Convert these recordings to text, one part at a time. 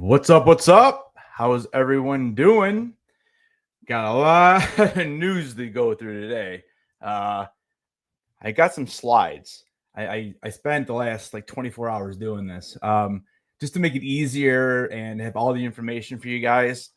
What's up? What's up? How's everyone doing? Got a lot of news to go through today. I got some slides. I spent the last like 24 hours doing this just to make it easier and have all the information for you guys.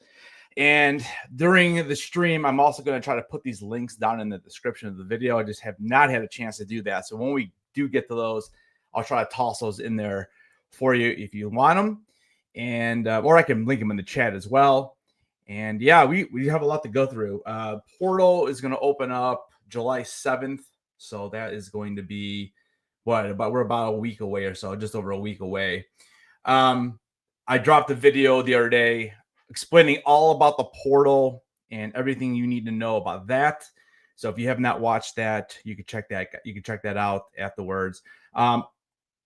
And during the stream, I'm also going to try to put these links down in the description of the video. I just have not had a chance to do that. So when we do get to those, I'll try to toss those in there for you if you want them. And or I can link them in the chat as well. And yeah, we have a lot to go through. Portal is going to open up July 7th. So that is going to be we're about a week away or so, just over a week away. I dropped a video the other day explaining all about the portal and everything you need to know about that. So if you have not watched that, you can check that out afterwards.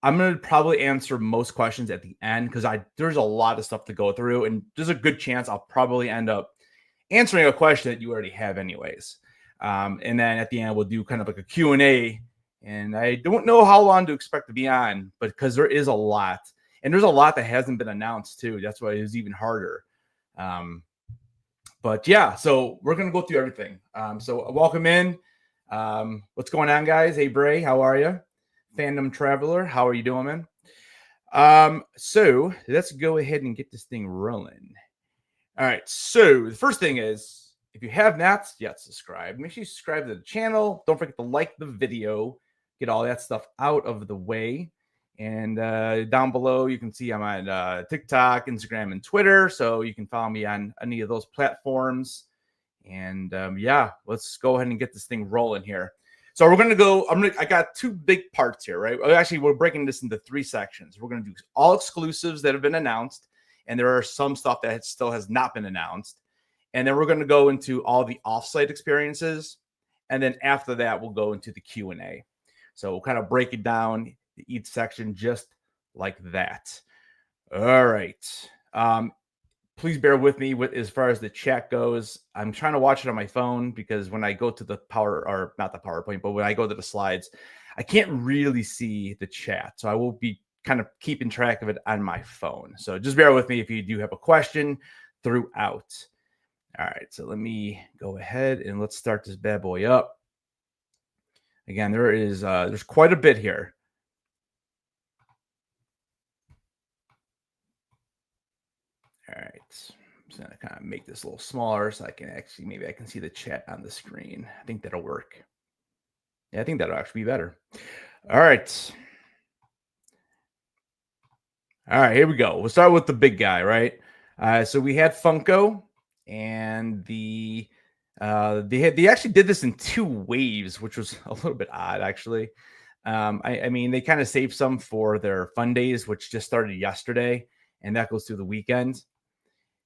I'm going to probably answer most questions at the end because there's a lot of stuff to go through, and there's a good chance I'll probably end up answering a question that you already have anyways. And then at the end, we'll do kind of like a Q&A, and I don't know how long to expect to be on, but because there is a lot, and there's a lot that hasn't been announced too. That's why it's even harder. But yeah, so we're going to go through everything. So welcome in. What's going on, guys? Hey, Bray, how are you? Fandom Traveler, how are you doing, man? So let's go ahead and get this thing rolling. All right, so the first thing is, if you have not yet subscribed, make sure you subscribe to the channel. Don't forget to like the video, get all that stuff out of the way. And down below, you can see I'm on TikTok, Instagram, and Twitter, so you can follow me on any of those platforms. And yeah, let's go ahead and get this thing rolling here. So we're going to go, I got two big parts here, right? Actually, we're breaking this into three sections. We're going to do all exclusives that have been announced, and there are some stuff that still has not been announced. And then we're going to go into all the offsite experiences. And then after that, we'll go into the Q&A. So we'll kind of break it down each section just like that. All right. Please bear with me as far as the chat goes. I'm trying to watch it on my phone because when I go to the not the PowerPoint, but when I go to the slides, I can't really see the chat. So I will be kind of keeping track of it on my phone. So just bear with me if you do have a question throughout. All right, so let me go ahead and let's start this bad boy up. Again, there's quite a bit here. All right, I'm just gonna kind of make this a little smaller so I can actually, maybe I can see the chat on the screen. I think that'll work. Yeah, I think that'll actually be better. All right. All right, here we go. We'll start with the big guy, right? So we had Funko, and they actually did this in two waves, which was a little bit odd, actually. I mean, they kind of saved some for their fun days, which just started yesterday, and that goes through the weekend.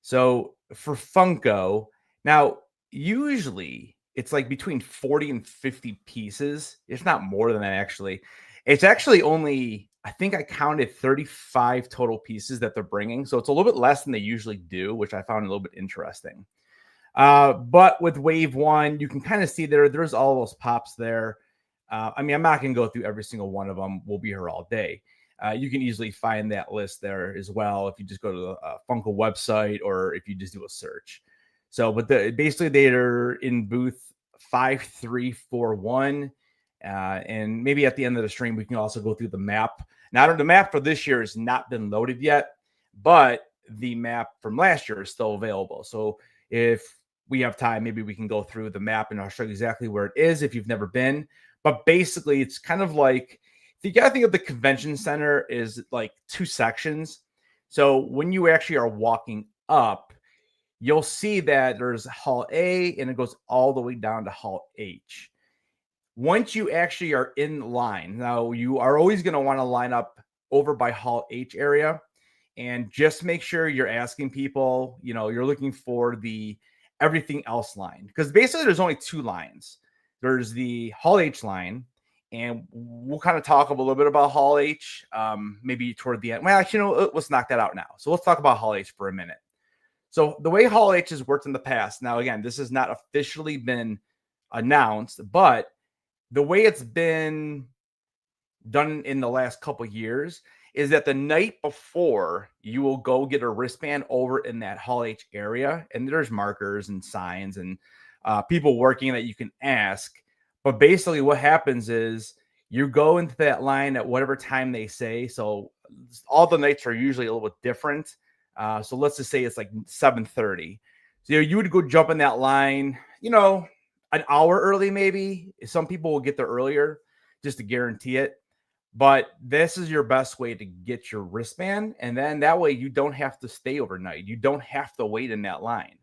So for Funko, now usually it's like between 40 and 50 pieces, if not more than that, actually. It's actually only, I think I counted 35 total pieces that they're bringing. So it's a little bit less than they usually do, which I found a little bit interesting. But with wave one, you can kind of see there's all those pops there. I mean, I'm not going to go through every single one of them. We'll be here all day. You can easily find that list there as well if you just go to the Funko website or if you just do a search. So, but basically they're in booth 5341. And maybe at the end of the stream, we can also go through the map. Now, the map for this year has not been loaded yet, but the map from last year is still available. So if we have time, maybe we can go through the map and I'll show you exactly where it is if you've never been. But basically, it's kind of like, you got to think of the convention center is like two sections. So when you actually are walking up, you'll see that there's Hall A and it goes all the way down to Hall H. Once you actually are in line, now you are always going to want to line up over by Hall H area and just make sure you're asking people, you're looking for the everything else line, because basically there's only two lines. There's the Hall H line, and we'll kind of talk a little bit about Hall H, maybe toward the end. Well, actually, let's knock that out now. So let's talk about Hall H for a minute. So the way Hall H has worked in the past, now, again, this has not officially been announced, but the way it's been done in the last couple of years is that the night before you will go get a wristband over in that Hall H area, and there's markers and signs and people working that you can ask. But basically, what happens is you go into that line at whatever time they say. So all the nights are usually a little bit different. So let's just say it's like 7:30. So you would go jump in that line, an hour early, maybe. Some people will get there earlier just to guarantee it. But this is your best way to get your wristband. And then that way you don't have to stay overnight. You don't have to wait in that line.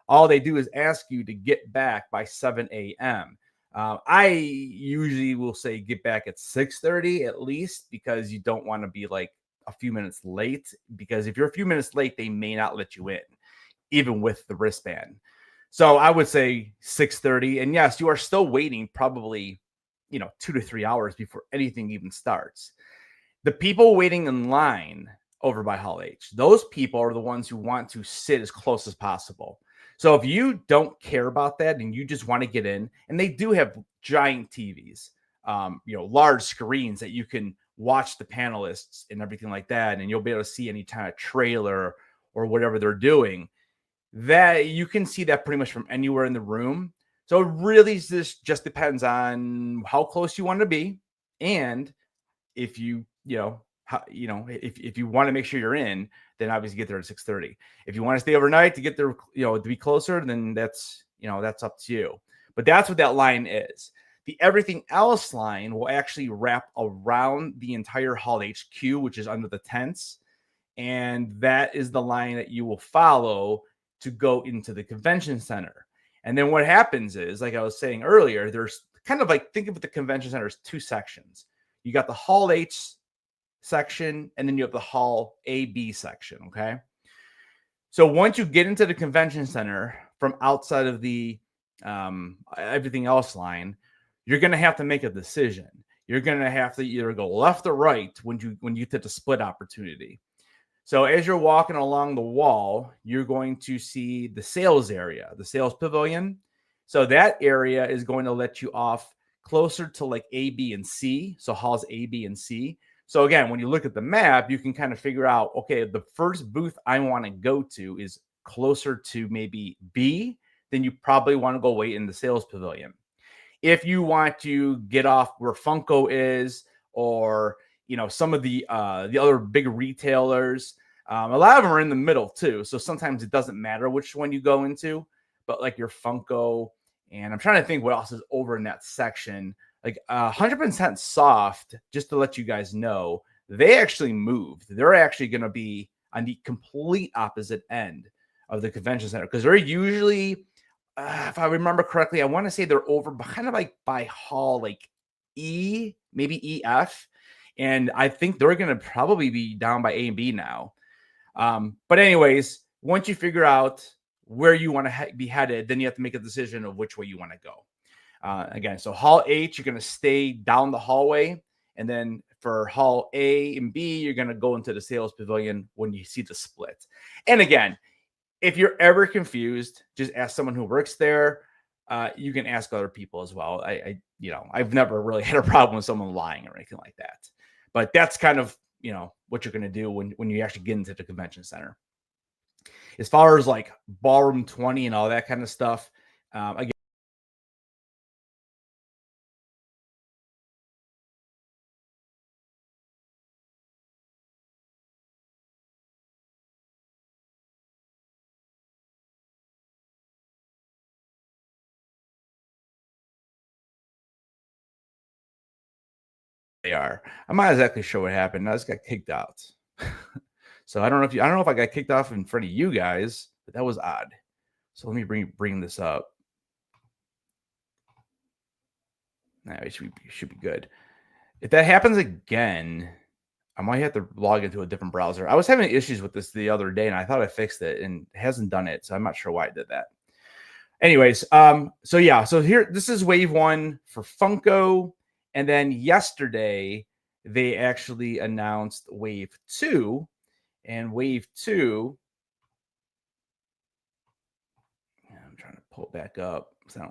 All they do is ask you to get back by 7 a.m. I usually will say get back at 6:30 at least, because you don't want to be like a few minutes late. Because if you're a few minutes late, they may not let you in, even with the wristband. So I would say 6:30. And yes, you are still waiting probably 2 to 3 hours before anything even starts. The people waiting in line over by Hall H, those people are the ones who want to sit as close as possible. So if you don't care about that and you just want to get in, and they do have giant TVs, large screens that you can watch the panelists and everything like that, and you'll be able to see any kind of trailer or whatever they're doing, that you can see that pretty much from anywhere in the room. So it really just depends on how close you want to be, and if you if you want to make sure you're in, then obviously get there at 6:30. If you want to stay overnight to get there, to be closer, then that's up to you. But that's what that line is. The everything else line will actually wrap around the entire Hall HQ, which is under the tents, and that is the line that you will follow to go into the convention center. And then what happens is, like I was saying earlier, there's kind of like, think of the convention center as two sections. You got the Hall H section, and then you have the Hall AB section, okay? So once you get into the convention center from outside of the everything else line, you're going to have to make a decision. You're going to have to either go left or right when you get to the split opportunity. So as you're walking along the wall, you're going to see the sales area, the sales pavilion. So that area is going to let you off closer to like A, B, and C. So halls A, B, and C. So again, when you look at the map, you can kind of figure out, okay, the first booth I want to go to is closer to maybe B, then you probably want to go wait in the sales pavilion. If you want to get off where Funko is, or some of the other big retailers, a lot of them are in the middle too. So sometimes it doesn't matter which one you go into, but like your Funko, and I'm trying to think what else is over in that section. Like 100% Soft, just to let you guys know, they actually moved. They're actually going to be on the complete opposite end of the convention center, because they're usually, if I remember correctly, I want to say they're over kind of like by hall like E, maybe EF. And I think they're going to probably be down by A and B now. But anyways, once you figure out where you want to be headed, then you have to make a decision of which way you want to go. Again, so Hall H, you're going to stay down the hallway. And then for Hall A and B, you're going to go into the sales pavilion when you see the split. And again, if you're ever confused, just ask someone who works there. You can ask other people as well. I've never really had a problem with someone lying or anything like that. But that's kind of, what you're going to do when you actually get into the convention center. As far as like Ballroom 20 and all that kind of stuff, again, they are. I'm not exactly sure what happened. I just got kicked out. So I don't know if I got kicked off in front of you guys, but that was odd. So let me bring this up. Nah, it should be good. If that happens again, I might have to log into a different browser. I was having issues with this the other day, and I thought I fixed it, and it hasn't done it. So I'm not sure why I did that. Anyways, so yeah, so here, this is wave one for Funko. And then yesterday, they actually announced wave two. And wave two, I'm trying to pull it back up. So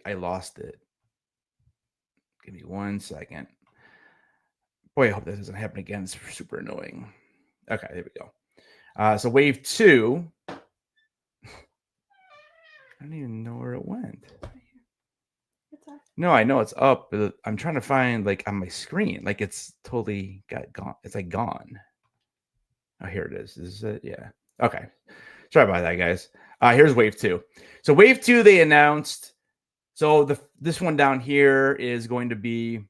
I lost it. Give me 1 second. Boy, I hope that doesn't happen again. It's super annoying. Okay, there we go. So wave 2. I don't even know where it went. No, I know it's up, but I'm trying to find like on my screen, like it's totally got gone. It's like gone. Oh, here it is. Is it? Yeah. Okay. Sorry about that, guys. Here's wave 2. So wave 2, they announced. So this one down here is going to be,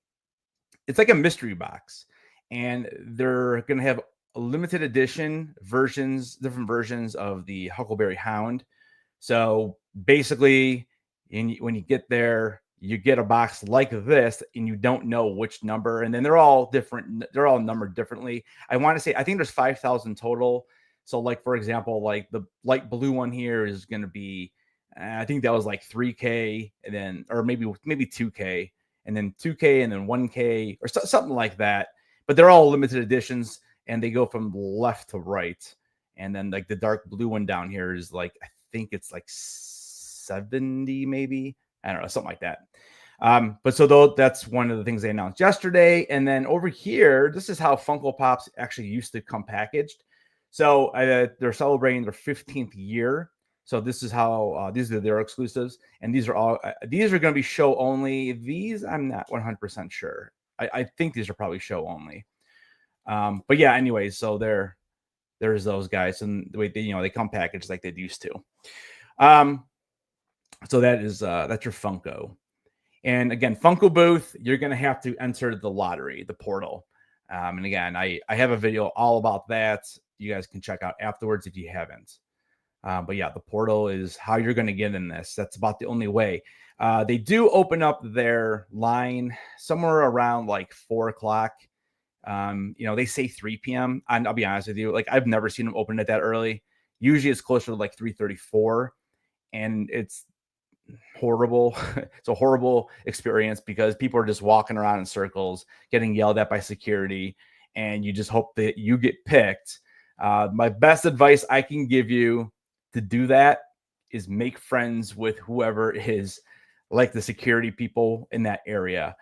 it's like a mystery box, and they're going to have a limited edition versions, different versions of the Huckleberry Hound. So basically, when you get there, you get a box like this, and you don't know which number. And then they're all different. They're all numbered differently. I want to say, I think there's 5,000 total. So, like for example, like the light blue one here is going to be, I think that was like 3K, and then or maybe 2K, and then 2K, and then 1K, or something like that. But they're all limited editions, and they go from left to right. And then like the dark blue one down here is like, I think it's like 70, maybe. I don't know, something like that. But so that's one of the things they announced yesterday. And then over here, this is how Funko Pops actually used to come packaged. So they're celebrating their 15th year. So this is how these are their exclusives, and these are all these are going to be show only. These I'm not 100% sure. I think these are probably show only. But yeah, anyways, so there's those guys, and the way they come packaged like they used to. So that's your Funko. And again, Funko booth, you're going to have to enter the lottery, the portal. And again, I have a video all about that. You guys can check out afterwards if you haven't. But yeah, the portal is how you're going to get in this. That's about the only way. They do open up their line somewhere around like 4 o'clock. They say 3 p.m. And I'll be honest with you, like I've never seen them open it that early. Usually it's closer to like 3:34, and it's horrible. It's a horrible experience because people are just walking around in circles, getting yelled at by security, and you just hope that you get picked. My best advice I can give you to do that is make friends with whoever is like the security people in that area,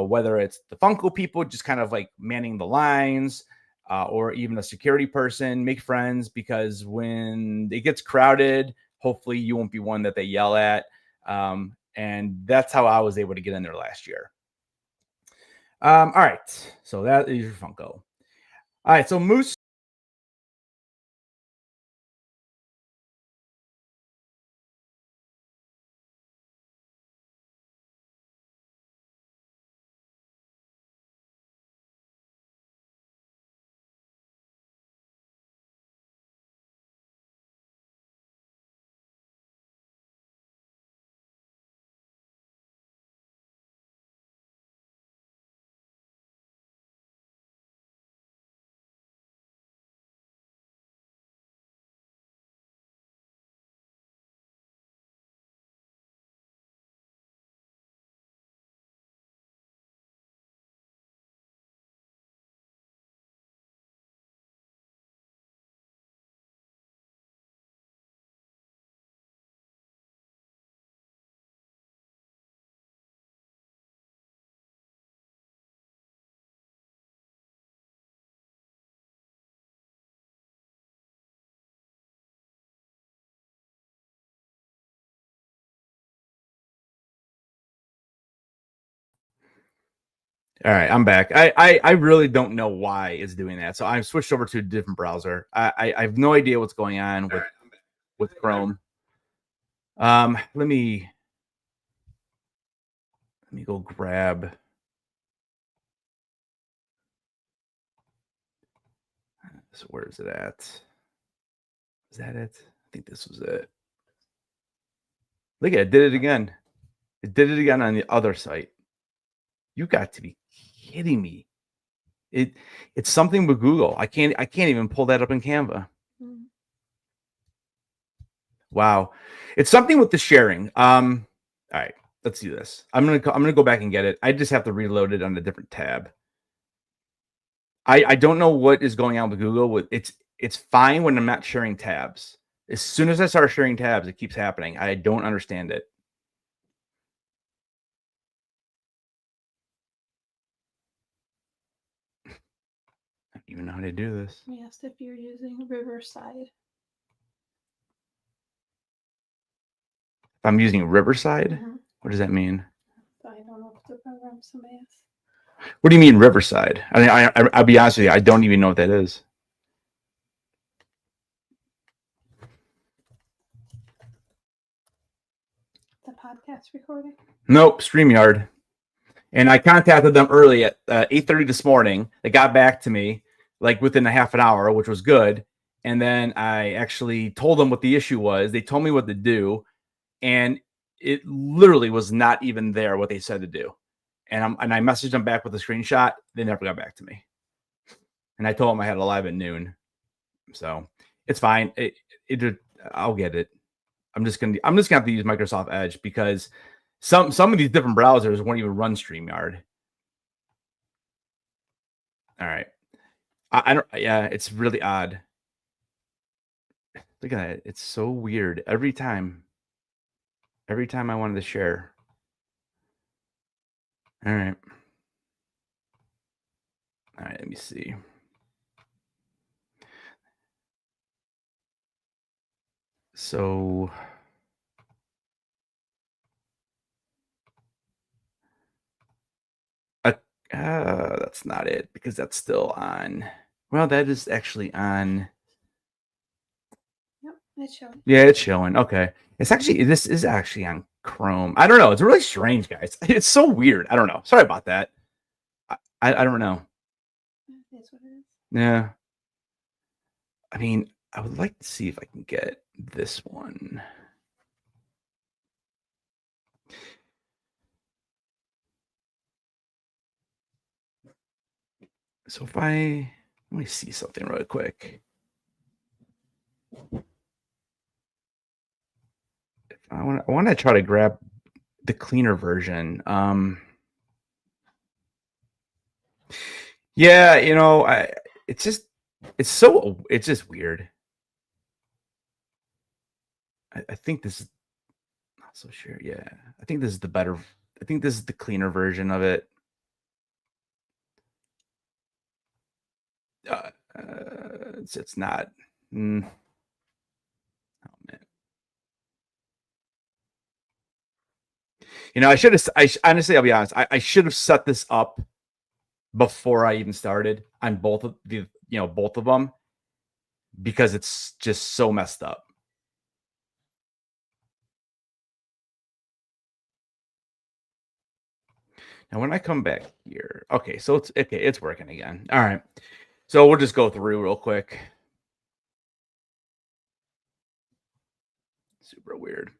whether it's the Funko people just kind of like manning the lines, or even a security person. Make friends, because when it gets crowded, hopefully you won't be one that they yell at. And that's how I was able to get in there last year. All right, so that is your Funko. All right, so Moose. All right, I'm back. I really don't know why it's doing that. So I've switched over to a different browser. I have no idea what's going on with Chrome. Let me go grab. So where is it at? Is that it? I think this was it. Look at it, did it again. It did it again on the other site. You got to be kidding me. It's something with Google. I can't even pull that up in Canva. Wow. It's something with the sharing. All right, let's do this. I'm gonna go back and get it. I just have to reload it on a different tab. I don't know what is going on with Google. It's fine when I'm not sharing tabs. As soon as I start sharing tabs, it keeps happening. I don't understand it. even know how to do this. We asked if you're using Riverside. If I'm using Riverside, what does that mean? I don't know if it's a program somebody asked. What do you mean Riverside? I mean, I'll be honest with you, I don't even know what that is. The podcast recording? Nope, StreamYard. And I contacted them early at 8:30 this morning. They got back to me like within a half an hour, which was good. And then I actually told them what the issue was. They told me what to do, and it literally was not even there what they said to do. And I messaged them back with a screenshot. They never got back to me. And I told them I had it live at noon. So it's fine. I'll get it. I'm just gonna have to use Microsoft Edge because some of these different browsers won't even run StreamYard. All right. I don't. Yeah, it's really odd. Look at that. It's so weird every time. Every time I wanted to share. All right. All right. Let me see. So. That's not it because that's still on. Well, that is actually on. Yep, it's showing. Yeah, it's showing. Okay. This is actually on Chrome. I don't know. It's really strange, guys. It's so weird. I don't know. Sorry about that. I don't know. It is what it is. Yeah. I mean, I would like to see if I can get this one. So if let me see something really quick. I want to try to grab the cleaner version. Yeah, you know, it's just weird. I think this is not so sure. Yeah, I think this is the cleaner version of it. It's not. Oh man. You know, honestly, I'll be honest. I should have set this up before I even started on both of them because it's just so messed up. Now, when I come back here, okay, so it's working again. All right, so we'll just go through real quick. Super weird.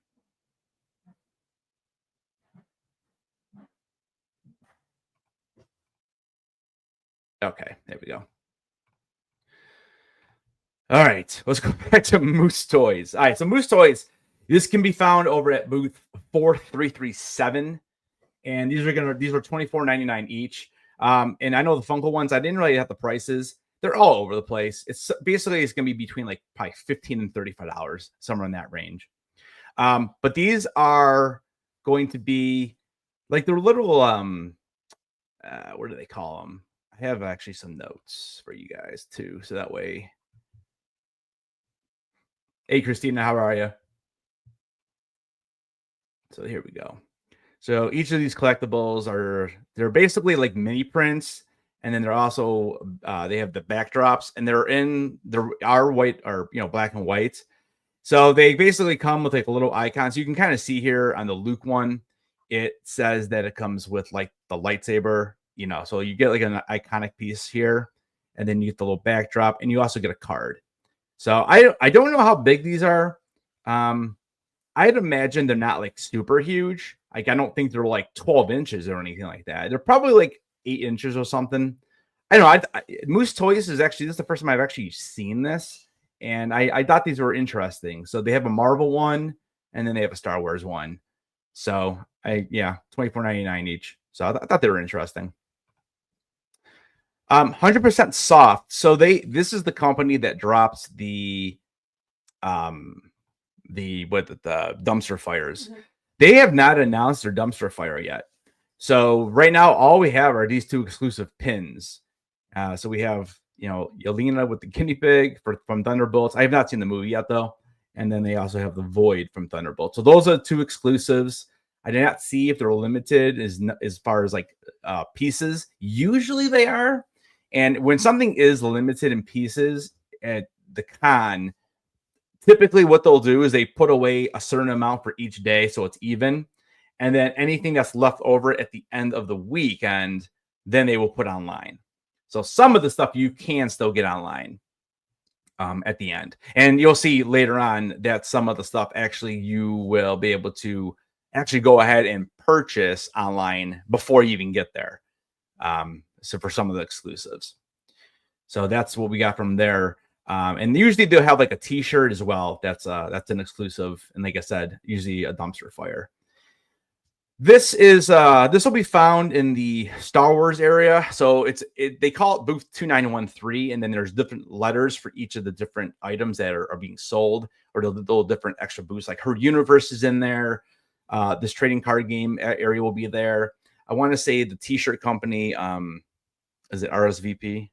Okay, there we go. All right, let's go back to Moose Toys. All right, so Moose Toys, this can be found over at booth 4337, and these were $24.99 each. And I know the Funko ones, I didn't really have the prices. They're all over the place. It's going to be between like probably $15 and $35, somewhere in that range. But these are going to be like the little what do they call them? I have actually some notes for you guys too, so that way. Hey, Christina, how are you? So here we go. So each of these collectibles they're basically like mini prints, and then they're also they have the backdrops, and there are white or black and white. So they basically come with like a little icon. So you can kind of see here on the Luke one, it says that it comes with like the lightsaber, so you get like an iconic piece here, and then you get the little backdrop, and you also get a card. So I don't know how big these are. I'd imagine they're not like super huge. Like I don't think they're like 12 inches or anything like that. They're probably like 8 inches or something. I don't know. Moose Toys this is the first time I've actually seen this, and I thought these were interesting. So they have a Marvel one, and then they have a Star Wars one. So $24.99 each. So I thought they were interesting. 100% soft. So this is the company that drops the dumpster fires. Mm-hmm. They have not announced their dumpster fire yet. So right now, all we have are these two exclusive pins. So we have Yelena with the guinea pig from Thunderbolts. I have not seen the movie yet though. And then they also have the Void from Thunderbolts. So those are 2 exclusives. I did not see if they're limited as far as like pieces. Usually they are. And when something is limited in pieces at the con, typically what they'll do is they put away a certain amount for each day so it's even. And then anything that's left over at the end of the weekend, then they will put online. So some of the stuff you can still get online at the end. And you'll see later on that some of the stuff actually you will be able to actually go ahead and purchase online before you even get there. So for some of the exclusives. So that's what we got from there. And usually they'll have like a t-shirt as well. That's an exclusive. And like I said, usually a dumpster fire. This will be found in the Star Wars area. So they call it booth 2913, and then there's different letters for each of the different items that are being sold, or the little different extra booths. Like Her Universe is in there. This trading card game area will be there. I want to say the t-shirt company, is it RSVP?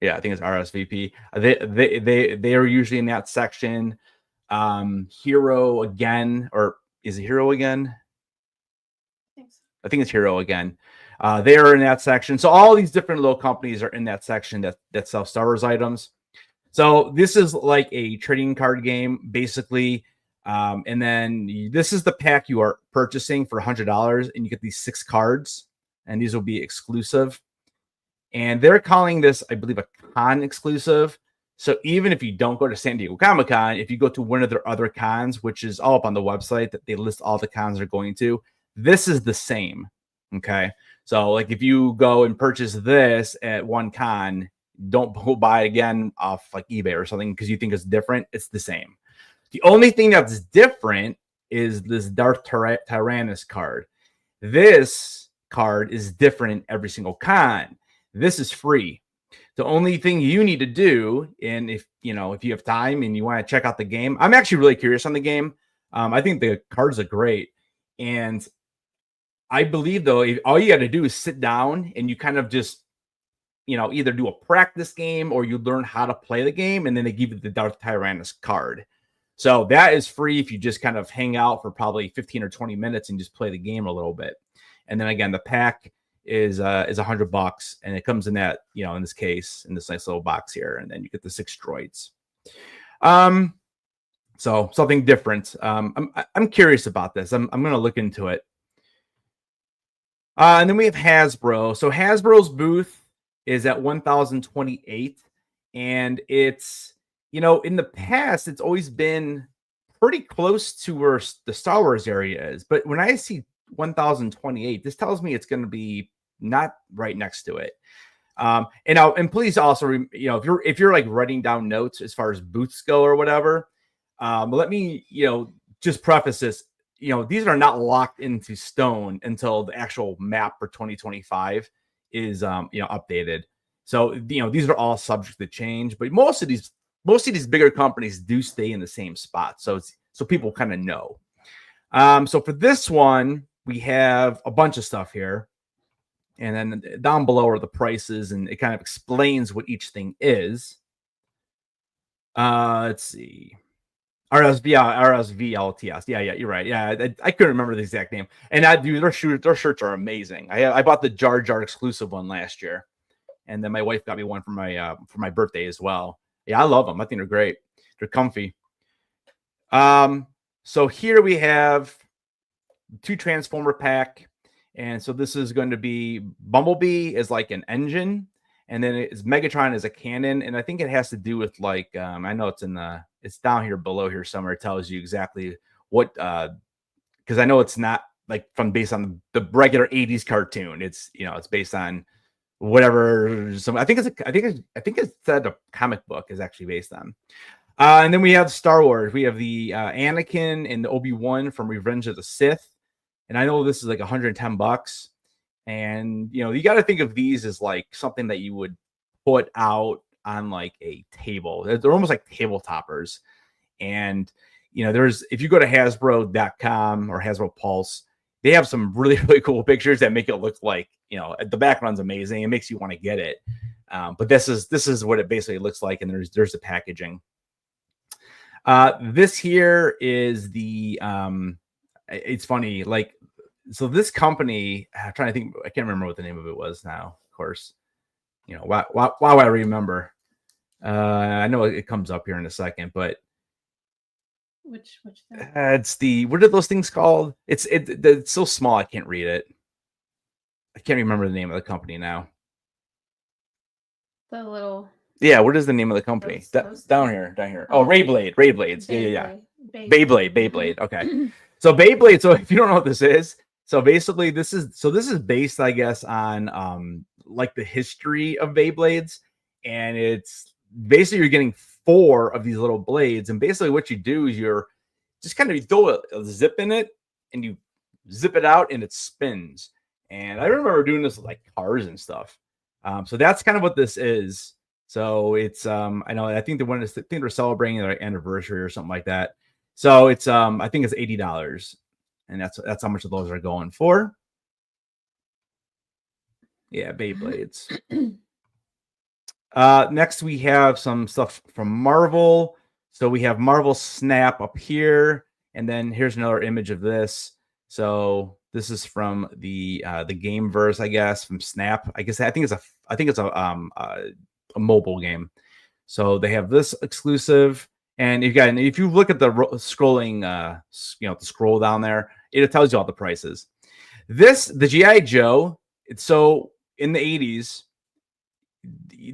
Yeah, I think it's RSVP. They are usually in that section. Hero again, or is it Hero again? I think it's Hero again. They are in that section. So all these different little companies are in that section that sell Star Wars items. So this is like a trading card game, basically. And then this is the pack you are purchasing for $100, and you get these 6 cards, and these will be exclusive. And they're calling this, I believe, a con exclusive. So even if you don't go to San Diego Comic-Con, if you go to one of their other cons, which is all up on the website that they list all the cons they're going to, this is the same. Okay. So like if you go and purchase this at one con, don't go buy it again off like eBay or something because you think it's different. It's the same. The only thing that's different is this Darth Tyrannus card. This card is different every single con. This is free. The only thing you need to do, and if you have time and you want to check out the game, I'm actually really curious on the game. I think the cards are great. And I believe, though, all you got to do is sit down and you kind of just, either do a practice game or you learn how to play the game, and then they give you the Darth Tyrannus card. So that is free if you just kind of hang out for probably 15 or 20 minutes and just play the game a little bit. And then again, the pack is $100, and it comes in that, in this case, in this nice little box here, and then you get the 6 droids. So something different. I'm curious about this. I'm going to look into it. And then we have Hasbro. So Hasbro's booth is at 1028, and it's, in the past, it's always been pretty close to where the Star Wars area is. But when I see 1028, this tells me it's going to be not right next to it. And please also, if you're like writing down notes as far as booths go or whatever, let me, just preface this. These are not locked into stone until the actual map for 2025 is, updated. So, these are all subject to change, but most of these bigger companies do stay in the same spot. So people kind of know. So for this one, we have a bunch of stuff here. And then down below are the prices, and it kind of explains what each thing is. Let's see. RSVLTS. Yeah, you're right. Yeah, I couldn't remember the exact name. And their shirts are amazing. I bought the Jar Jar exclusive one last year, and then my wife got me one for my birthday as well. Yeah, I love them. I think they're great. They're comfy. So here we have 2 Transformer pack. And so this is going to be Bumblebee is like an engine, and then it's Megatron as a cannon. And I think it has to do with like, I know it's down here below here somewhere. It tells you exactly what, because I know it's not like based on the regular 80s cartoon. It's, it's based on whatever. I think it's said a comic book is actually based on. And then we have Star Wars. We have the Anakin and the Obi-Wan from Revenge of the Sith. And I know this is like $110. And, you got to think of these as like something that you would put out on like a table. They're almost like table toppers. And, if you go to Hasbro.com or Hasbro Pulse, they have some really, really cool pictures that make it look like, the background's amazing. It makes you want to get it. But this is what it basically looks like, and there's the packaging. This here is the it's funny, like, so this company, I'm trying to think, I can't remember what the name of it was now, of course. You know, wow, I remember. I know it comes up here in a second, but Which it's the, what are those things called? It's so small I can't read it. I can't remember the name of the company now. the little Yeah, what is the name of the company? Down here. Oh, Beyblades. Yeah. Beyblade. Okay. So Beyblade. So if you don't know what this is, so basically this is based, I guess, on like the history of Beyblades, and it's basically you're getting 4 of these little blades, and basically what you do is you're just kind of, you throw a zip in it and you zip it out and it spins. And I remember doing this with like cars and stuff. So that's kind of what this is. So it's I know, I think they're celebrating their anniversary or something like that. So it's I think it's $80, and that's how much of those are going for. Yeah, Beyblades. Next we have some stuff from Marvel. So we have Marvel Snap up here, and then here's another image of this. So this is from the Gameverse, I guess, from Snap. I think it's a mobile game. So they have this exclusive, and if you look at the scrolling, the scroll down there, it tells you all the prices. The GI Joe. So in the 80s,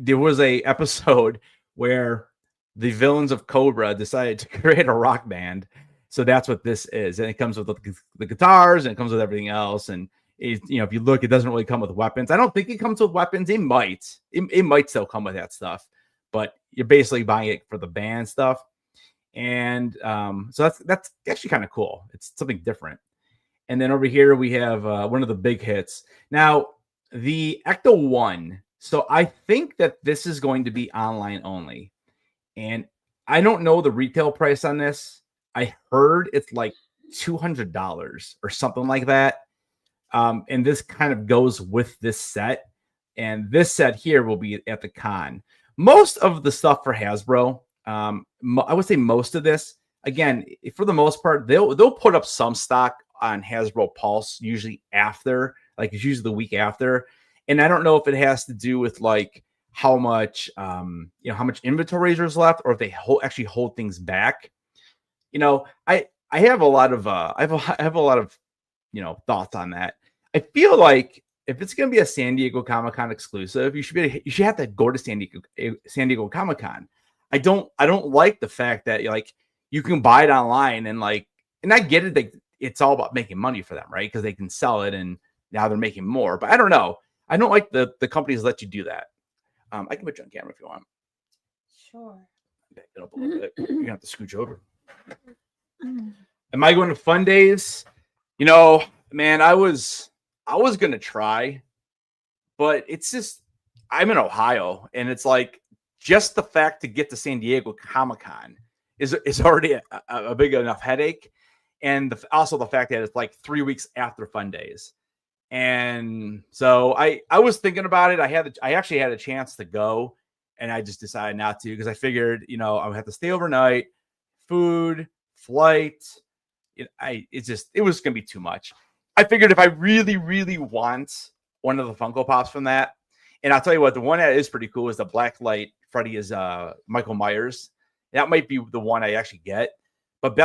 there was a episode where the villains of Cobra decided to create a rock band. So that's what this is, and it comes with the guitars, and it comes with everything else. And if you look, it doesn't really come with weapons. I don't think it comes with weapons. It might still come with that stuff, but you're basically buying it for the band stuff. And so that's actually kind of cool. It's something different. And then over here we have one of the big hits. Now the Ecto 1. So I think that this is going to be online only, and I don't know the retail price on this. I heard it's like $200 or something like that. And this kind of goes with this set. And this set here will be at the con. Most of the stuff for Hasbro, I would say most of this, again, for the most part, they'll put up some stock on Hasbro Pulse, usually after, like it's usually the week after. And I don't know if it has to do with like how much, how much inventory is left, or if they actually hold things back. I have a lot of thoughts on that. I feel like if it's going to be a San Diego Comic-Con exclusive, you should have to go to San Diego Comic-Con. I don't like the fact that like you can buy it online, and I get it, it's all about making money for them, right? Because they can sell it, and now they're making more. But I don't know. I don't like the companies let you do that. I can put you on camera if you want. Sure. Back it up a little bit. You're gonna have to scooch over. Am I going to Fun Days? Man, I was gonna try, but it's just, I'm in Ohio, and it's like just the fact to get to San Diego Comic-Con is already a big enough headache, and also the fact that it's like 3 weeks after Fun Days. And so I was thinking about it. I actually had a chance to go, and I just decided not to, because I figured, I would have to stay overnight, food, flight. It was going to be too much. I figured if I really, really want one of the Funko Pops from that, and I'll tell you what, the one that is pretty cool is the Blacklight Freddy is Michael Myers. That might be the one I actually get. But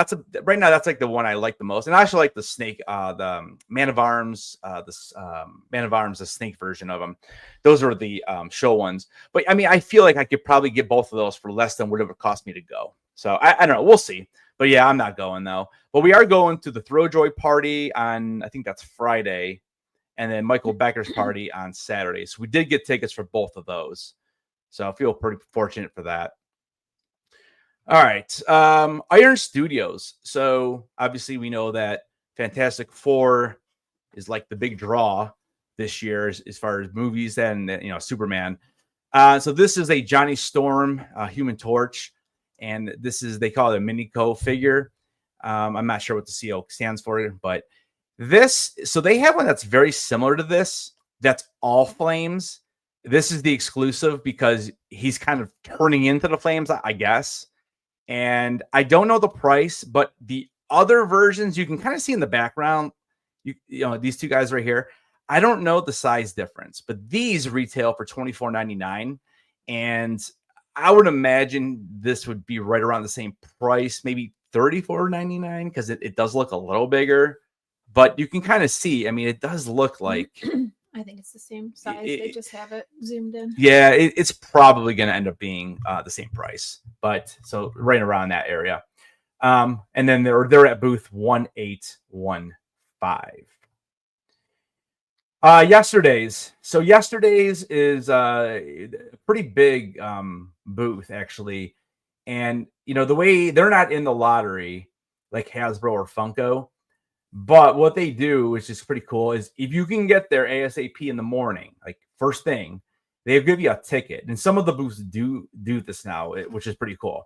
right now, that's like the one I like the most. And I actually like the snake, the Man of Arms, the snake version of them. Those are the show ones. But I mean, I feel like I could probably get both of those for less than what it would cost me to go. So I don't know. We'll see. But yeah, I'm not going though. But we are going to the Throwjoy party on, I think that's Friday, and then Michael Becker's party on Saturday. So we did get tickets for both of those. So I feel pretty fortunate for that. All right. Iron Studios. So obviously we know that Fantastic Four is like the big draw this year as far as movies and, Superman. So this is a Johnny Storm, Human Torch. And they call it a Minico figure. I'm not sure what the CO stands for, but so they have one that's very similar to this. That's all flames. this is the exclusive because he's kind of turning into the flames, I guess. And I don't know the price, but the other versions you can kind of see in the background. You know, these two guys right here. I don't know the size difference, but these retail for $24.99. And I would imagine this would be right around the same price, maybe $34.99, because it does look a little bigger. But you can kind of see, I mean, it does look like I think it's the same size. They just have it zoomed in. yeah, it's probably going to end up being the same price, but so right around that area. And then they're at booth 1815. Yesterday's. So yesterday's is a pretty big booth actually, and you know the way they're not in the lottery like Hasbro or Funko. But what they do, which is pretty cool, is if you can get there ASAP in the morning, like first thing, they give you a ticket. And some of the booths do this now, which is pretty cool.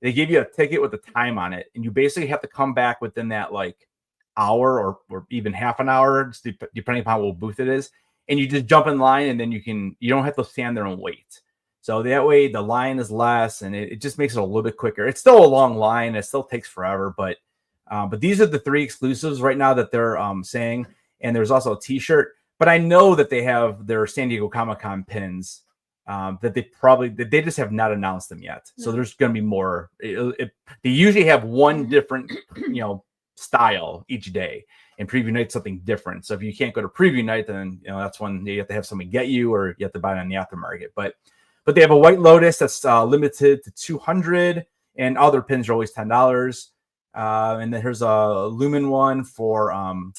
They give you a ticket with a time on it, and you basically have to come back within that like hour or even half an hour, depending upon what booth it is. And you just jump in line, and then you don't have to stand there and wait. So that way the line is less, and it just makes it a little bit quicker. It's still a long line. It still takes forever, but these are the 3 exclusives right now that they're saying. And there's also a t-shirt, but I know that they have their San Diego Comic-Con pins that they just have not announced them yet. So there's going to be more. They usually have one different, style each day, and preview night's something different. So if you can't go to preview night, then that's when you have to have somebody get you, or you have to buy it on the aftermarket. But they have a White Lotus that's limited to 200, and other pins are always $10. And then here's a Lumen one for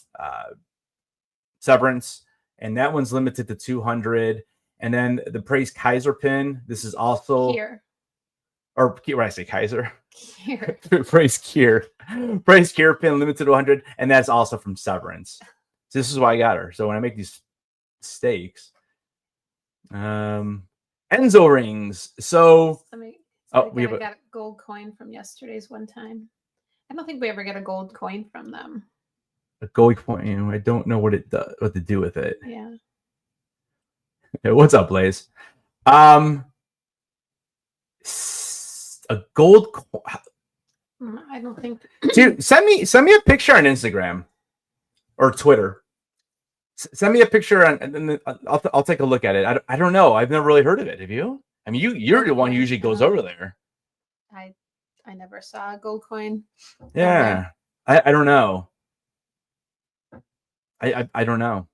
Severance, and that one's limited to 200. And then the Praise Kaiser pin. This is also Here. Or what did I say, Kaiser? Here. Praise Kier pin limited to 100, and that's also from Severance. So this is why I got her. So when I make these mistakes, Enso rings. So we got a gold coin from yesterday's one time. I don't think we ever get a gold coin from them. A gold coin. I don't know what to do with it. Yeah. Hey, what's up, Blaze? A gold coin. I don't think. Dude, send me a picture on Instagram or Twitter. Send me a picture, and I'll take a look at it. I don't know. I've never really heard of it. Have you? I mean, you're the one who usually goes over there. I never saw a gold coin. Yeah, I don't know. I don't know.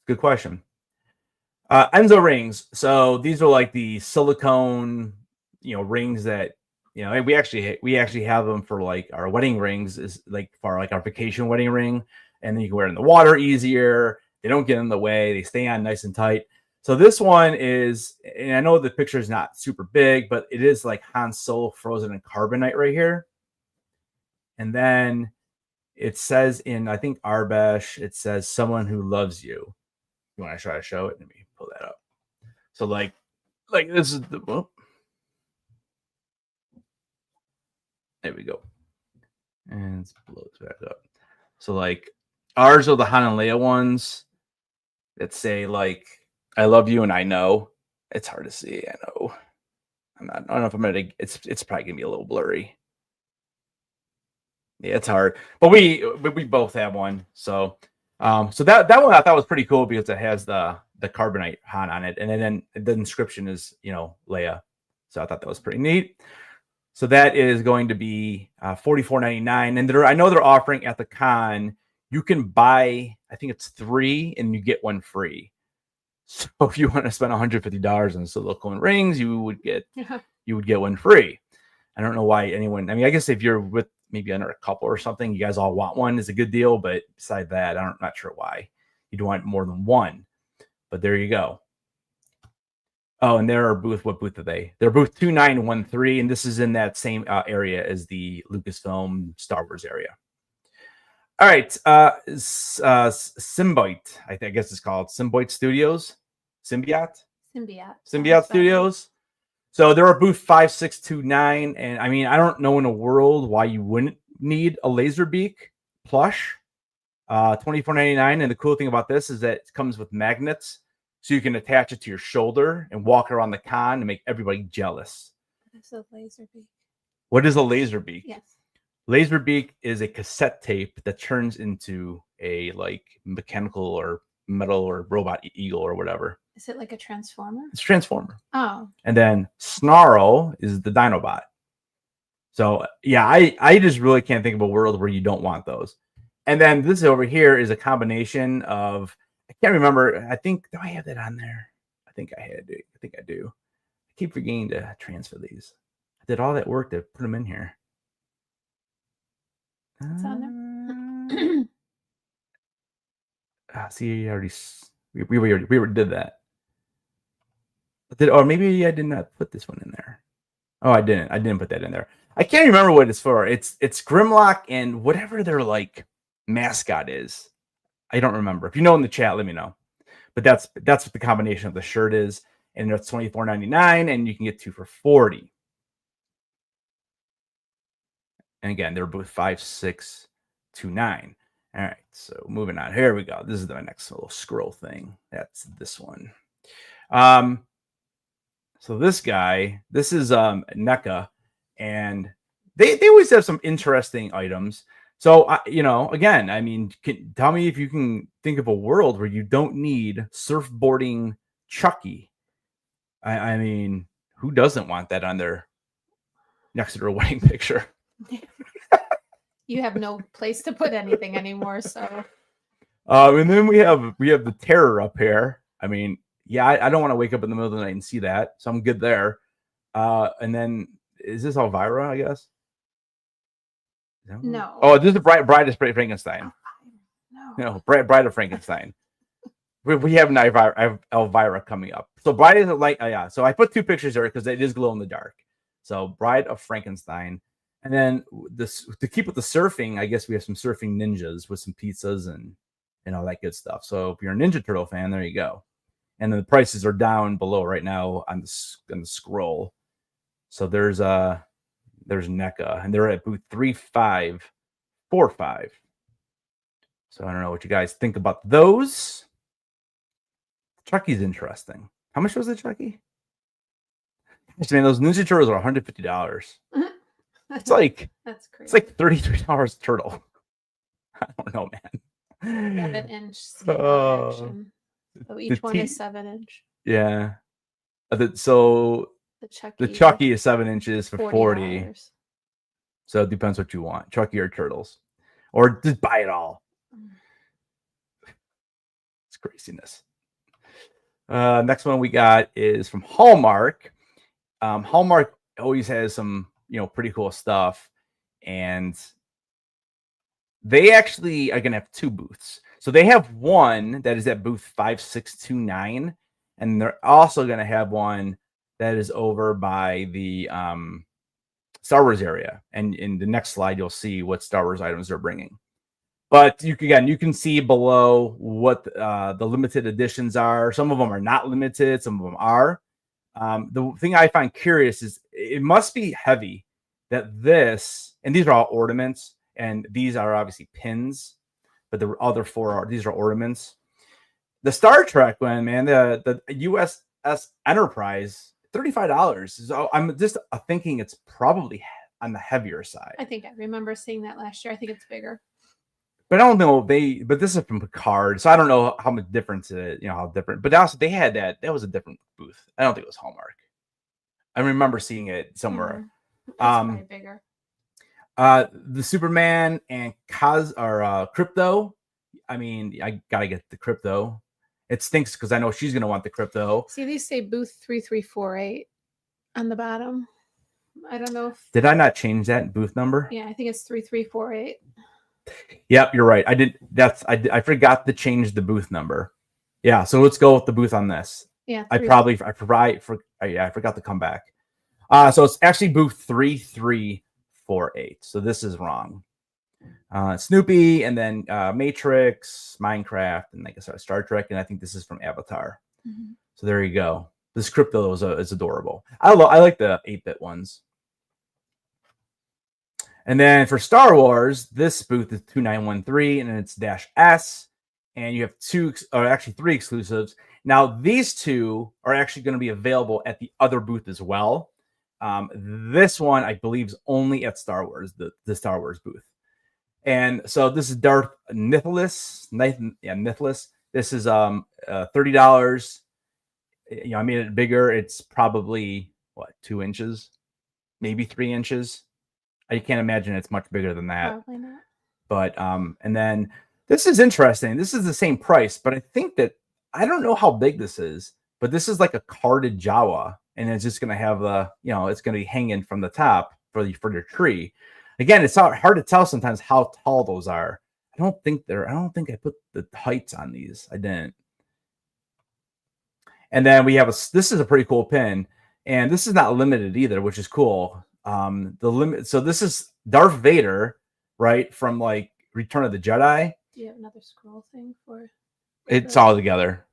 Good question. Enso rings. So these are like the silicone, rings that we actually have them for like our wedding rings, is like for like our vacation wedding ring, and then you can wear it in the water easier. They don't get in the way. They stay on nice and tight. So this one is, and I know the picture is not super big, but it is like Han Solo frozen in carbonite right here. And then it says in, I think, Arbesh, it says someone who loves you. You want to try to show it? Let me pull that up. So like this is the, well, there we go. And it blows back up. So like ours are the Han and Leia ones that say like, I love you and I know. It's hard to see. I know. I don't know if I'm gonna. It's probably gonna be a little blurry. Yeah, it's hard. But we both have one. So so that one I thought was pretty cool because it has the carbonite Han on it, and then the inscription is Leia. So I thought that was pretty neat. So that is going to be $44.99, and I know they're offering at the con. You can buy, I think it's 3, and you get 1 free. So if you want to spend $150 on silicone rings, you would get 1 free. I don't know why anyone. I mean, I guess if you're with maybe under a couple or something, you guys all want one, is a good deal. But beside that, I'm not sure why you'd want more than 1. But there you go. Oh, and they're booth. What booth are they? They're booth 2913, and this is in that same area as the Lucasfilm Star Wars area. All right, Symbiote. I guess it's called Symbiote Studios. Symbiote Studios. So they're at booth 5629, and I mean, I don't know in a world why you wouldn't need a Laserbeak plush. $24.99, and the cool thing about this is that it comes with magnets. so you can attach it to your shoulder and walk around the con and make everybody jealous. It's a laser beak. What is a laser beak? Yes. Laser beak is a cassette tape that turns into a like mechanical or metal or robot eagle or whatever. Is it like a transformer? It's a transformer. Oh. And then Snarl is the Dinobot. So yeah, I just really can't think of a world where you don't want those. And then this over here is a combination of, I can't remember. I think, do I have that on there? I think I had it. I think I do. I keep forgetting to transfer these. I did all that work to put them in here. It's on there. See, we already did that. Or maybe I did not put this one in there. Oh, I didn't. I didn't put that in there. I can't remember what it's for. It's Grimlock and whatever their like mascot is. I don't remember. If you know in the chat, let me know. But that's what the combination of the shirt is, and it's $24.99, and you can get 2 for $40. And again, they're both 5, 6, 2, 9. All right, so moving on. Here we go. This is the next little scroll thing. That's this one. So this guy, this is NECA, and they always have some interesting items. So again, I mean, tell me if you can think of a world where you don't need surfboarding Chucky. I mean, who doesn't want that on their next to their wedding picture? You have no place to put anything anymore, so. And then we have the Terror up here. I mean, yeah, I don't want to wake up in the middle of the night and see that, so I'm good there. And then is this Elvira? I guess. No. Oh, this is Bride of Frankenstein. No, Bride of Frankenstein. we have an Elvira coming up. So Bride is like, yeah. So I put 2 pictures there because it is glow in the dark. So Bride of Frankenstein, and then this to keep with the surfing. I guess we have some surfing ninjas with some pizzas and all that good stuff. So if you're a Ninja Turtle fan, there you go. And then the prices are down below right now on the scroll. So there's NECA, and they're at booth 3545. So I don't know what you guys think about those. Chucky's interesting. How much was the Chucky? Man, those Ninja Turtles are $150. It's like that's crazy. It's like $33 a turtle. I don't know, man. 7-inch scale action. So each one is 7-inch. Yeah. So the Chucky is 7 inches for $40. So it depends what you want, Chucky or turtles, or just buy it all. It's craziness. Next one we got is from Hallmark. Hallmark always has some, pretty cool stuff, and they actually are gonna have 2 booths. So they have one that is at booth 5629, and they're also gonna have one that is over by the Star Wars area. And in the next slide, you'll see what Star Wars items they're bringing. But you can see below what the limited editions are. Some of them are not limited. Some of them are. The thing I find curious is it must be heavy that this, and these are all ornaments, and these are obviously pins, but the other 4 these are ornaments. The Star Trek one, man, the USS Enterprise, $35. So I'm just thinking it's probably on the heavier side. I think I remember seeing that last year. I think it's bigger. But I don't know, but this is from Picard, so I don't know how much difference it, how different. But also they had that was a different booth. I don't think it was Hallmark. I remember seeing it somewhere. Probably bigger. The Superman and Crypto. I mean, I gotta get the Crypto. It stinks because I know she's gonna want the Crypto. See, these say booth 3348 on the bottom. I don't know if did I not change that booth number? Yeah, I think it's 3348. Yep, you're right. I did. I forgot to change the booth number. Yeah, so let's go with the booth on this. Yeah, I forgot to come back. So it's actually booth 3348. So this is wrong. Snoopy, and then Matrix, Minecraft, and like I said, Star Trek, and I think this is from Avatar. Mm-hmm. So there you go. This Crypto is adorable. I like the 8-bit ones. And then for Star Wars, this booth is 2913, and it's -S, and you have 3 exclusives. Now, these two are actually going to be available at the other booth as well. This one, I believe, is only at Star Wars, the Star Wars booth. And so this is Darth Nithilus. Nithilus. This is $30. You know, I made it bigger. It's probably what, 2 inches, maybe 3 inches. I can't imagine it's much bigger than that. Probably not. But and then this is interesting. This is the same price, but I think that I don't know how big this is, but this is like a carded Jawa, and it's just gonna have a, you know, it's gonna be hanging from the top for your tree. Again, it's hard to tell sometimes how tall those are. I don't think I put the heights on these. I didn't. And then we have this is a pretty cool pin, and this is not limited either, which is cool. So this is Darth Vader, right, from like Return of the Jedi. Do you have another scroll thing for? It's all together.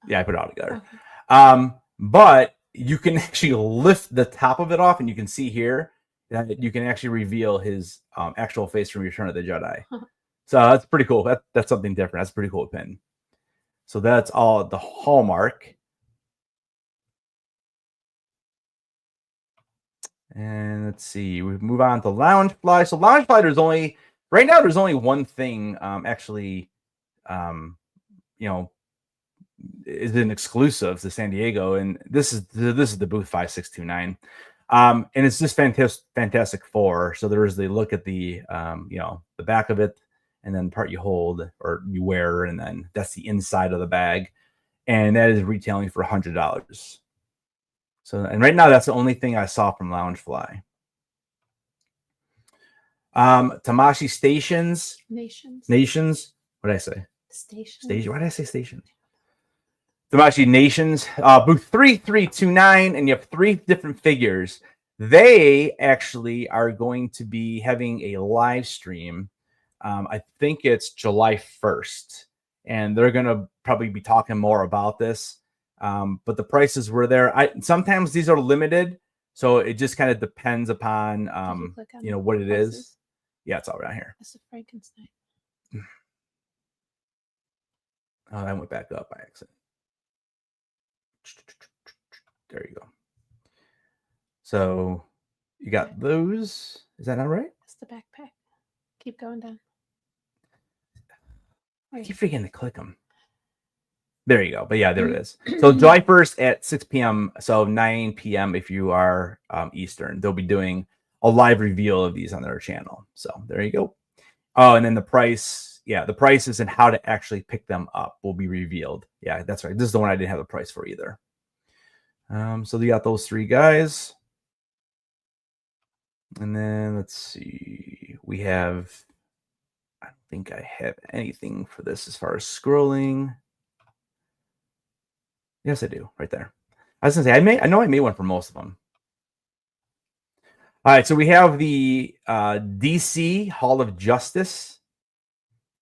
Yeah, I put it all together. Okay. But you can actually lift the top of it off, and you can see here that you can actually reveal his actual face from Return of the Jedi. So that's pretty cool. That's something different. That's a pretty cool pin. So that's all the Hallmark. And let's see, we move on to Loungefly. So Loungefly, there's only one thing actually, you know, is an exclusive to San Diego, and this is the booth 5629. And it's just Fantastic Four. So there is the look at the you know, the back of it, and then part you hold or you wear, and then that's the inside of the bag, and that is retailing for $100. So, and right now that's the only thing I saw from Loungefly. Tamashii Nations. What did I say? Station. Why did I say station? Tamashii Nations, booth 3329, and you have 3 different figures. They actually are going to be having a live stream. I think it's July 1st, and they're going to probably be talking more about this. But the prices were there. Sometimes these are limited, so it just kind of depends upon you know, what it is. Yeah, it's all right here. That's a Frankenstein. Oh, that went back up by accident. There you go. So you got those. Is that not right? That's the backpack. Keep going down. I keep forgetting to click them. There you go. But yeah, there it is. So July 1st at 6 p.m. So 9 p.m. if you are Eastern. They'll be doing a live reveal of these on their channel. So there you go. Oh, and then the price. Yeah, the prices and how to actually pick them up will be revealed. Yeah, that's right. This is the one I didn't have the price for either. So you got those 3 guys. And then let's see. We have, I don't think I have anything for this as far as scrolling. Yes, I do. Right there. I was gonna say I know I made one for most of them. All right, so we have the DC Hall of Justice,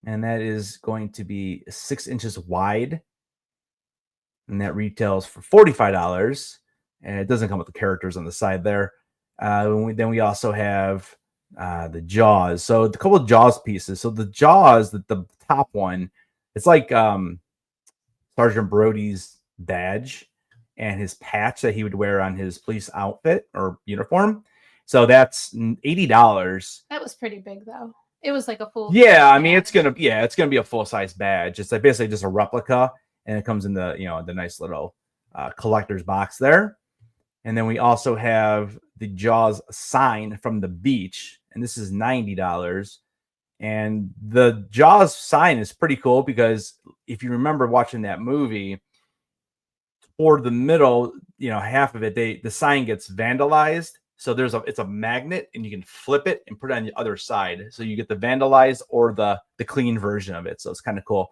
and that is going to be 6 inches wide, and that retails for $45. And it doesn't come with the characters on the side there. Then we also have the Jaws. So a couple of Jaws pieces. So the Jaws, the top one, it's like Sergeant Brody's badge and his patch that he would wear on his police outfit or uniform. So that's $80. That was pretty big though. It was like a full. Yeah, I mean it's gonna be a full size badge. It's like basically just a replica, and it comes in the, you know, the nice little collector's box there. And then we also have the Jaws sign from the beach, and this is $90. And the Jaws sign is pretty cool because if you remember watching that movie, toward the middle, you know, half of it, the sign gets vandalized. So it's a magnet, and you can flip it and put it on the other side. So you get the vandalized or the clean version of it. So it's kind of cool.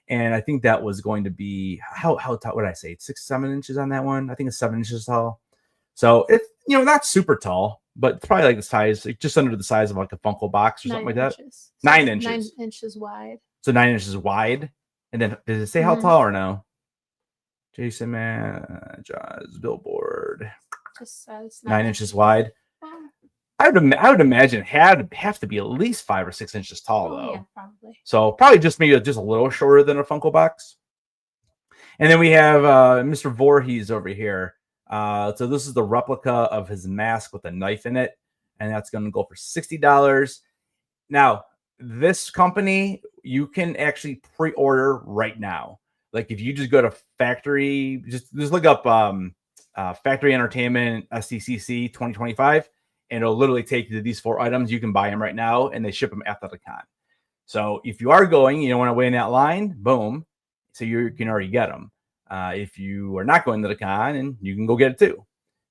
And I think that was going to be how tall? What did I say? 6-7 inches on that one. I think it's 7 inches tall. So it's, you know, not super tall, but it's probably like the size, like just under the size of like a Funko box or something like that. 9 inches. 9 inches wide. So 9 inches wide. And then does it say how tall or no? Jason Jaws billboard. Just says 9 inches wide. I would imagine it have to be at least 5 or 6 inches tall though. Yeah, probably. So probably just maybe just a little shorter than a Funko box. And then we have Mr. Voorhees over here. So this is the replica of his mask with a knife in it, and that's going to go for $60. Now, this company, you can actually pre-order right now. Like if you just go to factory, just look up Factory Entertainment SDCC 2025, and it'll literally take you to these 4 items. You can buy them right now, and they ship them after the con. So if you are going, you don't want to wait in that line, boom. So you can already get them. If you are not going to the con, and you can go get it too.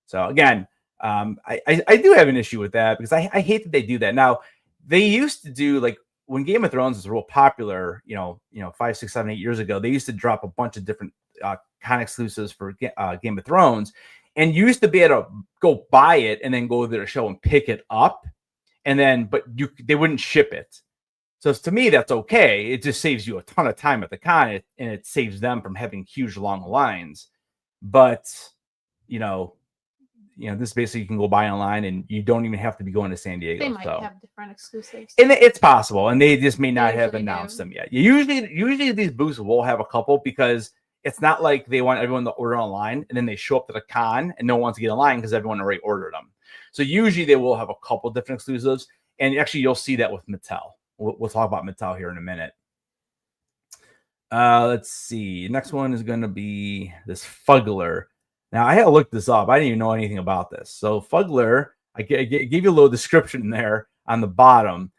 So again, I do have an issue with that because I hate that they do that. Now, they used to do, like, when Game of Thrones was real popular, 5, 6, 7, 8 years ago, they used to drop a bunch of different con exclusives for Game of Thrones, and you used to be able to go buy it and then go to the show and pick it up, and then they wouldn't ship it. So to me, that's okay. It just saves you a ton of time at the con, and it saves them from having huge long lines. But this basically you can go buy online, and you don't even have to be going to San Diego. They might have different exclusives, and it's possible, and they just may not have announced them yet. Usually these booths will have a couple, because it's not like they want everyone to order online and then they show up to the con and no one wants to get in line because everyone already ordered them. So usually they will have a couple different exclusives, and actually you'll see that with Mattel. We'll talk about Mattel here in a minute. Let's see. Next one is going to be this Fuggler. Now, I had to look this up. I didn't even know anything about this. So Fuggler, I gave you a little description there on the bottom.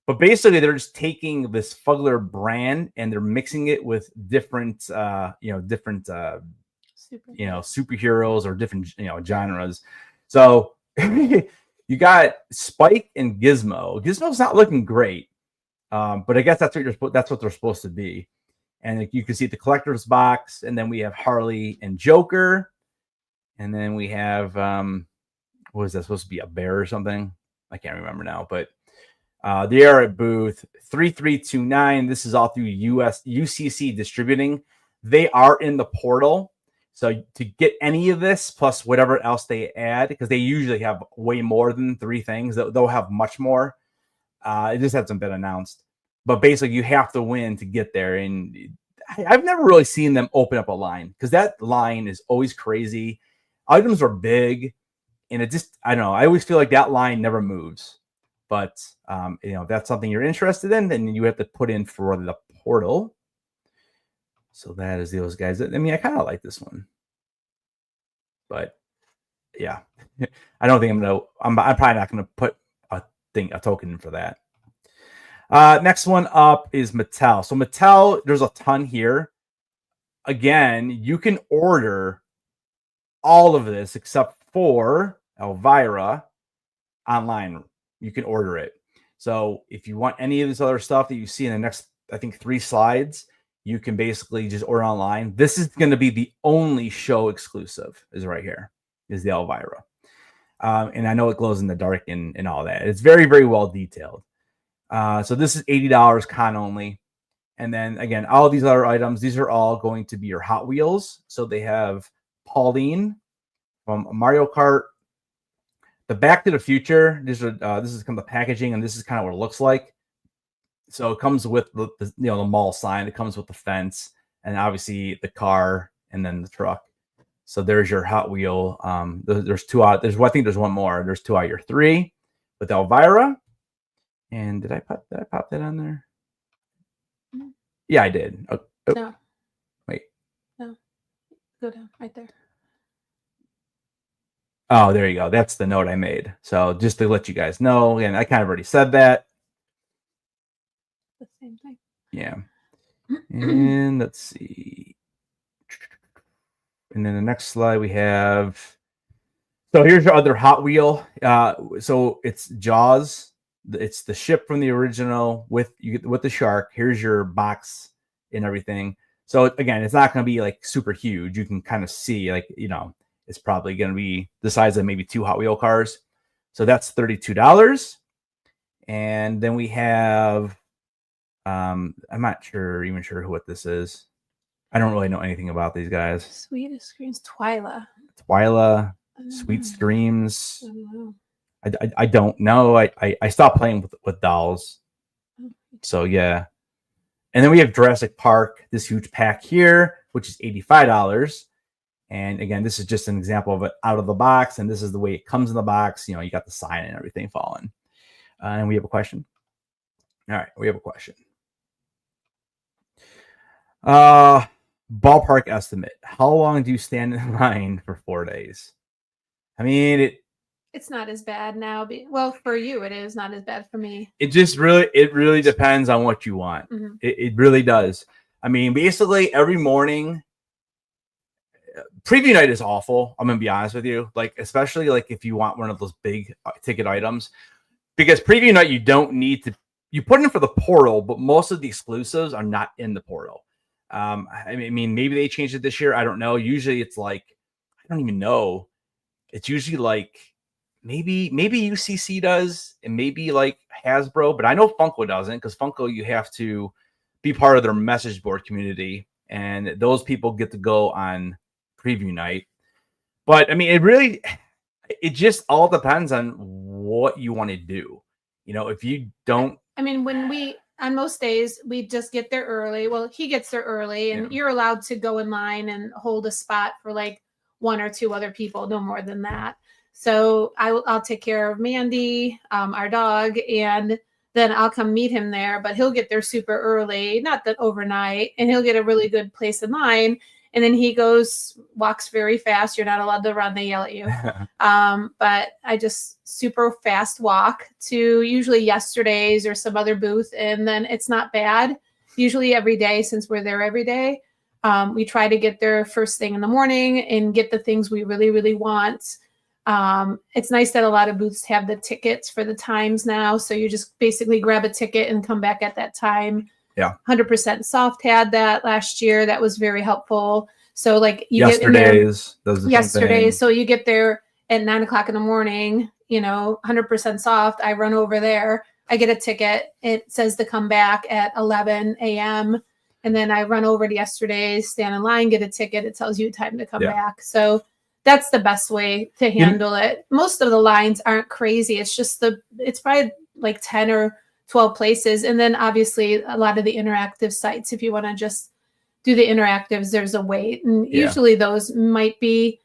But basically, they're just taking this Fuggler brand and they're mixing it with different, superheroes or different, genres. So you got Spike and Gizmo. Gizmo's not looking great, but I guess that's what they're supposed to be. And you can see the collector's box, and then we have Harley and Joker, and then we have what is that supposed to be, a bear or something? I can't remember now, but they are at booth 3329. This is all through UCC distributing. They are in the portal. So to get any of this plus whatever else they add, because they usually have way more than 3 things, they'll have much more. It just hasn't been announced. But basically, you have to win to get there. And I've never really seen them open up a line, because that line is always crazy. Items are big, and I don't know. I always feel like that line never moves. But, if that's something you're interested in, then you have to put in for the portal. So that is those guys. I mean, I kind of like this one. But, yeah. I don't think I'm probably not going to put a token in for that. Next one up is Mattel. So Mattel, there's a ton here. Again, you can order all of this except for Elvira online. You can order it. So if you want any of this other stuff that you see in the next, I think, 3 slides, you can basically just order online. This is going to be the only show exclusive, is right here, is the Elvira. And I know it glows in the dark and all that. It's very, very well detailed. So this is $80 con only. And then again, all of these other items, these are all going to be your Hot Wheels. So they have Pauline from Mario Kart, the Back to the Future. This is kind of the packaging, and this is kind of what it looks like. So it comes with the mall sign. It comes with the fence, and obviously the car, and then the truck. So there's your Hot Wheel. There's 2 out. I think there's one more. There's 2 out of your 3 with Elvira. And did I pop that on there? Yeah, I did. Oh. No. Wait. No. Go down right there. Oh, there you go. That's the note I made. So just to let you guys know, and I kind of already said that. The same thing. Yeah. And let's see. And then the next slide we have. So here's your other Hot Wheel. So it's Jaws. It's the ship from the original with the shark. Here's your box and everything. So again, it's not going to be like super huge. You can kind of see, like, it's probably going to be the size of maybe 2 Hot Wheel cars. So that's $32. And then we have, I'm not even sure what this is. I don't really know anything about these guys. Sweetest Screams, Twyla, Sweet Screams. I don't know. I stopped playing with dolls. So yeah. And then we have Jurassic Park, this huge pack here. which is $85. And again, this is just an example of it out of the box, and this is the way it comes in the box. You know, you got the sign and everything falling. And we have a question. All right, we have a question. Ballpark estimate. How long do you stand in line for 4 days? I mean, it's not as bad now. Well, for you, it is not as bad for me. It really depends on what you want. Mm-hmm. It really does. I mean, basically every morning, preview night is awful. I'm gonna be honest with you. Like, especially like if you want one of those big ticket items, because preview night, you don't need to, you put in for the portal, but most of the exclusives are not in the portal. I mean, maybe they changed it this year. I don't know. Usually it's like, I don't even know. It's usually like maybe UCC does, and maybe like Hasbro, but I know Funko doesn't, because Funko, you have to be part of their message board community, and those people get to go on preview night. But I mean, it just all depends on what you want to do. You know, if you don't, I mean, on most days, we just get there early. Well, he gets there early, and you're allowed to go in line and hold a spot for like 1 or 2 other people, no more than that. So I'll take care of Mandy, our dog, and then I'll come meet him there. But he'll get there super early, not that overnight, and he'll get a really good place in line. And then he walks very fast. You're not allowed to run. They yell at you. But I just super fast walk to usually yesterday's or some other booth. And then it's not bad. Usually every day, since we're there every day, we try to get there first thing in the morning and get the things we really, really want. It's nice that a lot of booths have the tickets for the times now. So you just basically grab a ticket and come back at that time. Yeah. 100% Soft had that last year. That was very helpful. So like you yesterday's, get in there yesterday's. So you get there at 9 o'clock in the morning, 100% Soft. I run over there. I get a ticket. It says to come back at 11 a.m. And then I run over to yesterday's, stand in line, get a ticket. It tells you time to come back. So that's the best way to handle it. Most of the lines aren't crazy. It's just it's probably like 10 or 12 places. And then obviously a lot of the interactive sites, if you want to just do the interactives, there's a wait. And usually those might be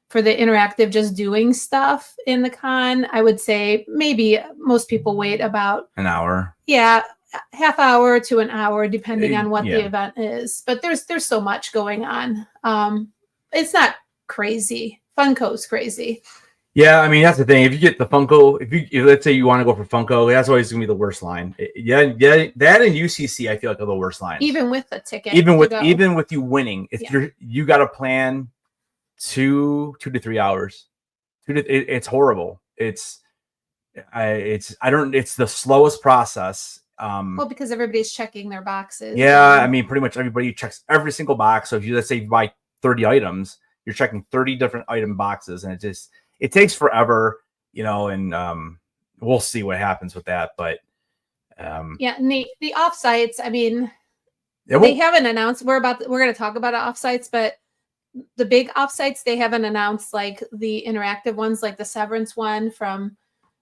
for the interactive, just doing stuff in the con. I would say maybe most people wait about an hour. Yeah. Half hour to an hour, depending on what the event is. But there's so much going on. It's not crazy. Funko's crazy. Yeah, I mean, that's the thing. If you get the Funko, if let's say you want to go for Funko, that's always going to be the worst line. Yeah, that and UCC, I feel like are the worst lines. Even with the ticket. Even with you winning, if you got to plan 2 to 3 hours. It's horrible. It's the slowest process. Well, because everybody's checking their boxes. Yeah, I mean, pretty much everybody checks every single box. So if let's say you buy 30 items, you're checking 30 different item boxes, and it takes forever, and we'll see what happens with that. But and the offsites, I mean, they haven't announced. We're going to talk about offsites, but the big offsites, they haven't announced like the interactive ones, like the Severance one from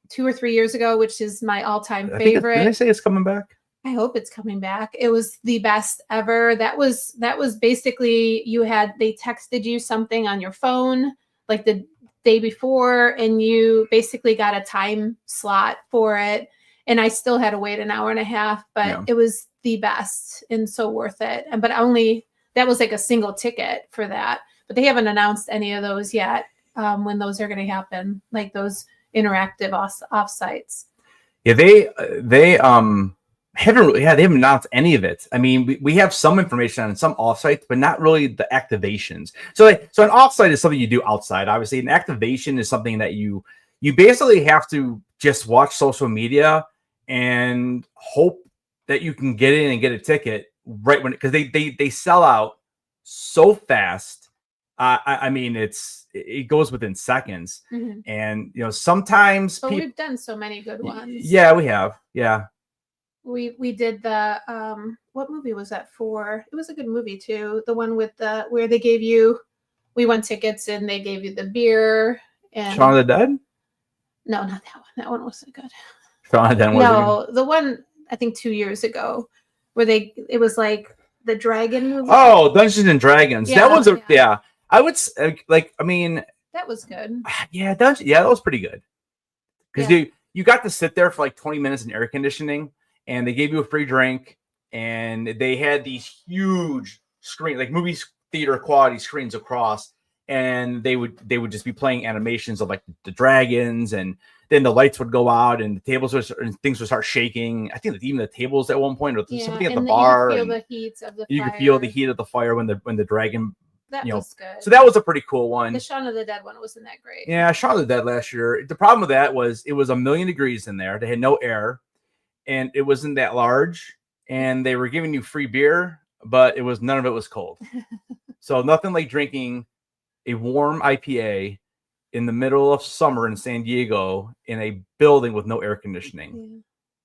2 or 3 years ago, which is my all-time favorite. Did I say it's coming back? I hope it's coming back. It was the best ever. That was basically they texted you something on your phone like the day before, and you basically got a time slot for it. And I still had to wait an hour and a half, but it was the best and so worth it. But that was like a single ticket for that. But they haven't announced any of those yet, when those are going to happen, like those interactive offsites. Yeah, they haven't announced any of it. I mean, we have some information on some offsites, but not really the activations. So an offsite is something you do outside. Obviously, an activation is something that you basically have to just watch social media and hope that you can get in and get a ticket right when, because they sell out so fast. I mean, it goes within seconds, and sometimes. But we've done so many good ones. Yeah, we have. Yeah. We did the what movie was that for? It was a good movie too. The one with where they gave you, we won tickets and they gave you the beer and Shaun of the Dead? No, not that one. That one wasn't good. Shaun of the Dead. No, the one I think 2 years ago where it was like the dragon movie. Oh, Dungeons and Dragons. Yeah, that was yeah. I would like. I mean, that was good. Yeah, that was pretty good. Because Yeah. you got to sit there for like 20 minutes in air conditioning, and they gave you a free drink, and they had these huge screen, like movie theater quality screens across, and they would just be playing animations of like the dragons, and then the lights would go out, and the tables and things would start shaking. I think that even the tables at one point, or something at the bar, you could feel the heat of the you fire. could feel the heat of the fire when the dragon. That was good. So that was a pretty cool one. The Shaun of the Dead one wasn't that great. Yeah, Shaun of the Dead last year. The problem with that was it was 1,000,000 degrees in there. They had no air, and it wasn't that large. And they were giving you free beer, but none of it was cold. So nothing like drinking a warm IPA in the middle of summer in San Diego in a building with no air conditioning.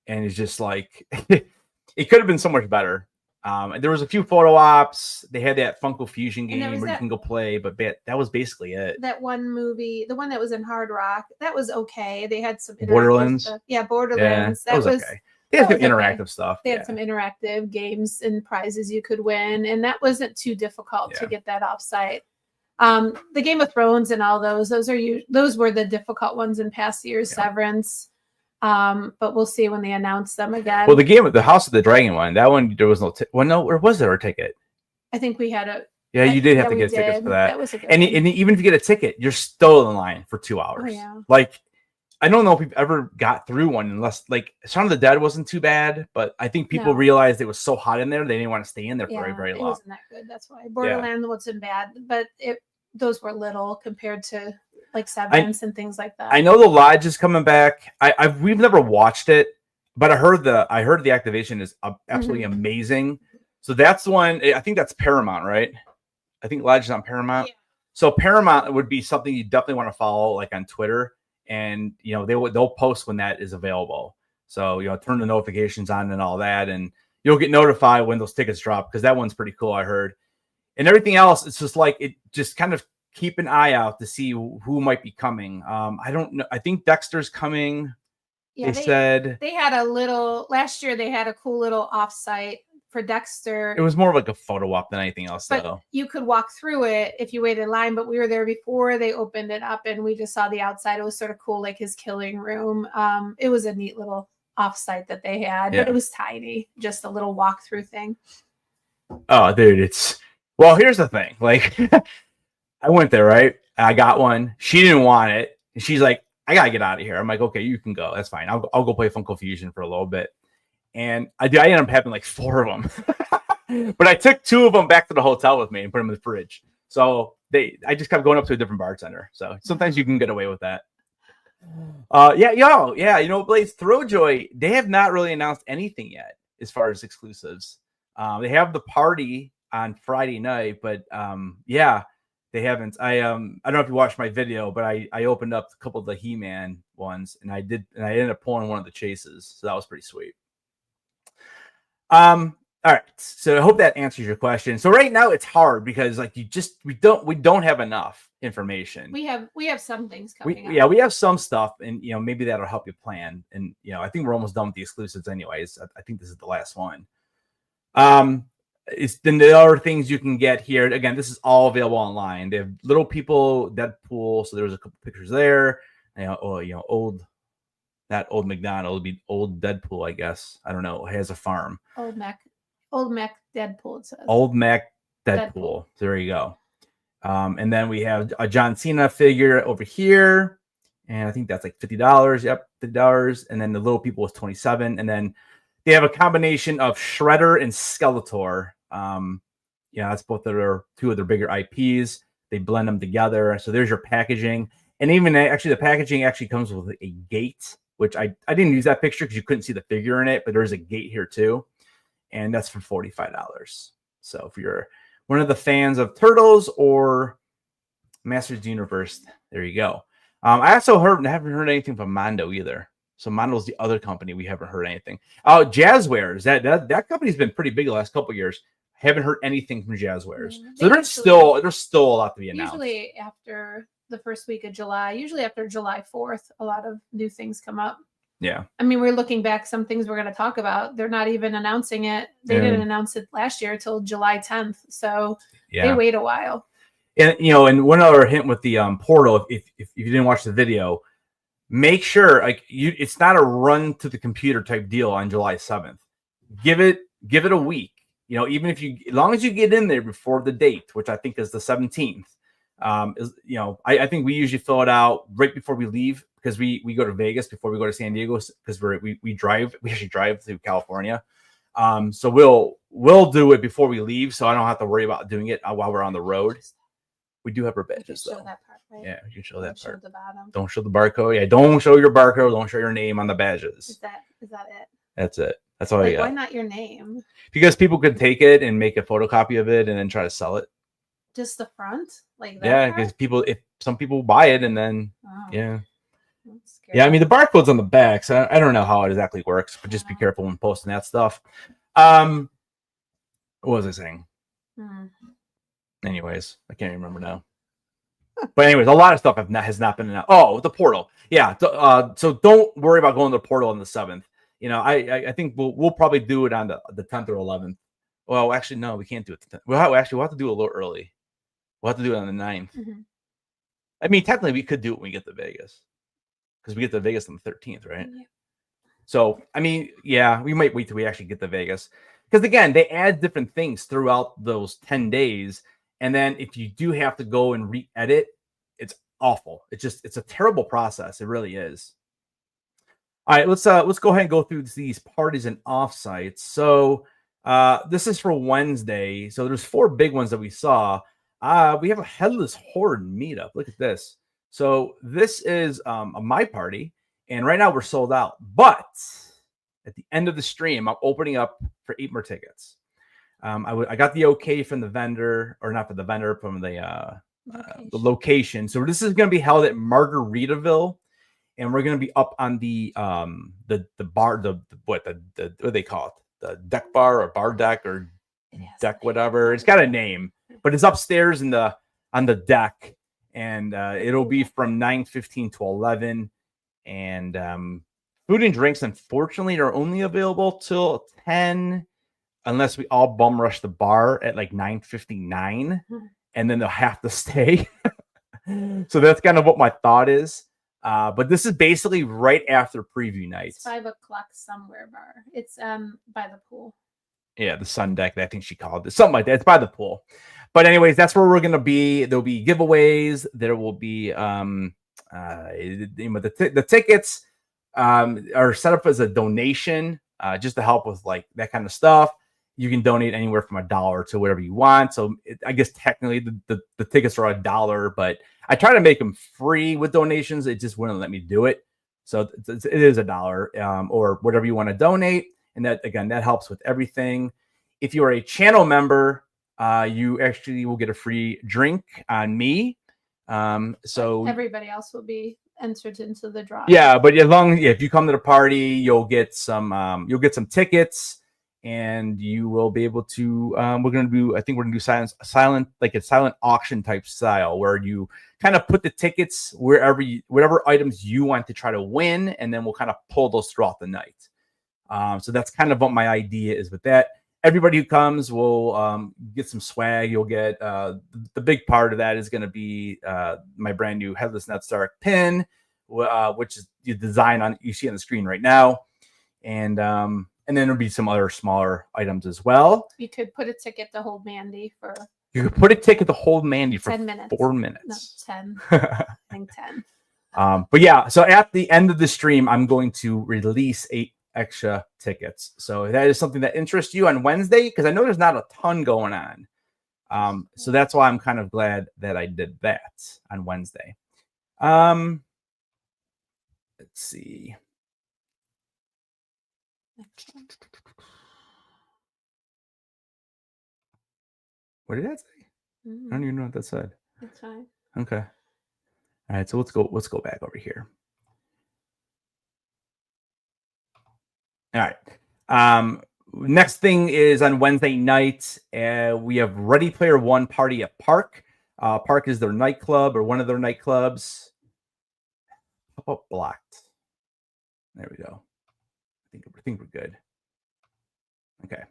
Yeah. And it's just like it could have been so much better. There was a few photo ops. They had that Funko Fusion game where you can go play, but that was basically it. That one movie, the one that was in Hard Rock, that was okay. They had some Borderlands. Stuff. Yeah, Borderlands. Yeah, that was okay. They had some interactive stuff. They had some interactive games and prizes you could win, and that wasn't too difficult to get that offsite. The Game of Thrones and all those were the difficult ones in past years. Severance. But we'll see when they announce them again. Well, the House of the Dragon one, that one there was no or was there a ticket? I think we had a. Yeah, you did have to get tickets for that. That was a good and even if you get a ticket, you're still in line for 2 hours. Oh, yeah. Like, I don't know if we've ever got through one unless like Shaun of the Dead wasn't too bad, but I think people realized it was so hot in there they didn't want to stay in there for very, very long. It wasn't that good. That's why Borderlands wasn't bad, but those were little compared to like Severance and things like that. I know the Lodge is coming back. We've never watched it, but I heard the activation is absolutely amazing. So that's the one. I think that's Paramount, right? I think Lodge is on Paramount. Yeah. So Paramount would be something you definitely want to follow, like on Twitter, and they'll post when that is available. So turn the notifications on and all that, and you'll get notified when those tickets drop because that one's pretty cool. I heard, and everything else, it's just like it just kind of. Keep an eye out to see who might be coming. I don't know. I think Dexter's coming. Yeah, they said they had last year. They had a cool little offsite for Dexter. It was more of like a photo op than anything else, but though. You could walk through it if you waited in line. But we were there before they opened it up, and we just saw the outside. It was sort of cool, like his killing room. It was a neat little offsite that they had, but it was tiny, just a little walkthrough thing. Oh, dude, well. Here's the thing, like. I went there, right? I got one. She didn't want it. And she's like, I got to get out of here. I'm like, okay, you can go. That's fine. I'll go play Funko Fusion for a little bit. And I ended up having like 4 of them. But I took 2 of them back to the hotel with me and put them in the fridge. So I just kept going up to a different bartender. So sometimes you can get away with that. Blaze Throwjoy, they have not really announced anything yet as far as exclusives. They have the party on Friday night, but they haven't. I don't know if you watched my video, but I opened up a couple of the He-Man ones, and I ended up pulling one of the chases, so that was pretty sweet. All right, so I hope that answers your question. So right now it's hard because like we don't have enough information. We have some things coming up. Yeah, we have some stuff, and maybe that'll help you plan. And I think we're almost done with the exclusives anyways. I think this is the last one. It's then the other things you can get here. Again, this is all available online. They have Little People, Deadpool. So there was a couple pictures there. Old McDonald would be old Deadpool, I guess. I don't know. He has a farm. Old Mac Deadpool. It says. Old Mac Deadpool. There you go. And then we have a John Cena figure over here, and I think that's like $50. Yep, $50. And then the Little People was $27. And then they have a combination of Shredder and Skeletor. That's both of 2 of their bigger IPs. They blend them together. So there's your packaging. And even actually, the packaging actually comes with a gate, which I didn't use that picture because you couldn't see the figure in it, but there's a gate here too. And that's for $45. So if you're one of the fans of Turtles or Masters of the Universe, there you go. I also haven't heard anything from Mondo either. So Mondo's the other company we haven't heard anything. Oh, Jazzwares. That company's been pretty big the last couple of years. Haven't heard anything from Jazzwares. So there's still a lot to be announced. Usually after the first week of July, usually after July 4th, a lot of new things come up. Yeah. I mean, we're looking back, some things we're going to talk about. They're not even announcing it. They didn't announce it last year till July 10th. So they wait a while. And, you know, and one other hint with the portal, if you didn't watch the video, make sure like it's not a run to the computer type deal on July 7th. Give it a week. You know, even if as long as you get in there before the date, which I think is the 17th, you know, I think we usually fill it out right before we leave because we go to Vegas before we go to San Diego because we actually drive to California. So we'll do it before we leave, so I don't have to worry about doing it while we're on the road. We do have our badges though. That part, right? Yeah, you can show that part. Show the bottom. Don't show the barcode. Yeah, don't show your barcode. Don't show your name on the badges. Is that it? That's it. That's all I got. Why not your name? Because people could take it and make a photocopy of it and then try to sell it. Just the front, like that. Yeah, because if some people buy it and then yeah. Yeah, I mean the barcode's on the back, so I don't know how it exactly works, but just be careful when posting that stuff. What was I saying? Anyways, I can't remember now. But anyways, a lot of stuff has not been announced. Oh, the portal. Yeah. So don't worry about going to the portal on the 7th. You know, I think we'll probably do it on the 10th or 11th. Well, actually, no, we can't do it. We'll have to do it a little early. We'll have to do it on the 9th. I mean, technically, we could do it when we get to Vegas. Because we get to Vegas on the 13th, right? Yeah. So, I mean, yeah, we might wait till we actually get to Vegas. Because, again, they add different things throughout those 10 days. And then if you do have to go and re-edit, it's awful. It's a terrible process. It really is. All right, let's go ahead and go through these parties and offsites. So this is for Wednesday. So there's 4 big ones that we saw. We have a Headless Horde meetup. Look at this. So this is my party, and right now we're sold out. But at the end of the stream, I'm opening up for 8 more tickets. I got the okay from the vendor, or not from the vendor, from the location. So this is going to be held at Margaritaville, and we're going to be up on the bar, what do they call it? The deck bar or bar deck or deck whatever. It's got a name, but it's upstairs on the deck, and it'll be from 9:15 to 11. And food and drinks, unfortunately, are only available till 10. Unless we all bum rush the bar at like 9:59, and then they'll have to stay. So that's kind of what my thought is. But this is basically right after preview nights. It's 5 o'clock somewhere bar. It's by the pool. Yeah, the sun deck. I think she called it something like that. It's by the pool. But anyways, that's where we're gonna be. There'll be giveaways. There will be the tickets are set up as a donation, just to help with like that kind of stuff. You can donate anywhere from $1 to whatever you want. So I guess technically the tickets are $1, but I try to make them free with donations. It just wouldn't let me do it. So it is $1 or whatever you want to donate. And that, again, that helps with everything. If you are a channel member, you actually will get a free drink on me. So everybody else will be entered into the draw. Yeah, but if you come to the party, you'll get some tickets. And you will be able to. I think we're gonna do silent like a silent auction type style where you kind of put the tickets whatever items you want to try to win, and then we'll kind of pull those throughout the night. So that's kind of what my idea is with that. Everybody who comes will get some swag. You'll get the big part of that is going to be my brand new Headless Net Stark pin, which is the design you see on the screen right now, and then there'll be some other smaller items as well. You could put a ticket to hold Mandy for. You could put a ticket to hold Mandy for 10 minutes. 4 minutes. No, 10. I think 10. But yeah, so at the end of the stream, I'm going to release 8 extra tickets. So that is something that interests you on Wednesday, because I know there's not a ton going on. So that's why I'm kind of glad that I did that on Wednesday. Let's see. What did that say? I don't even know what that said. That's fine. Okay. All right. So let's go back over here. All right. Next thing is on Wednesday night, we have Ready Player One party at Park. Park is their nightclub or one of their nightclubs. How about blocked? There we go. I think we're good. Okay.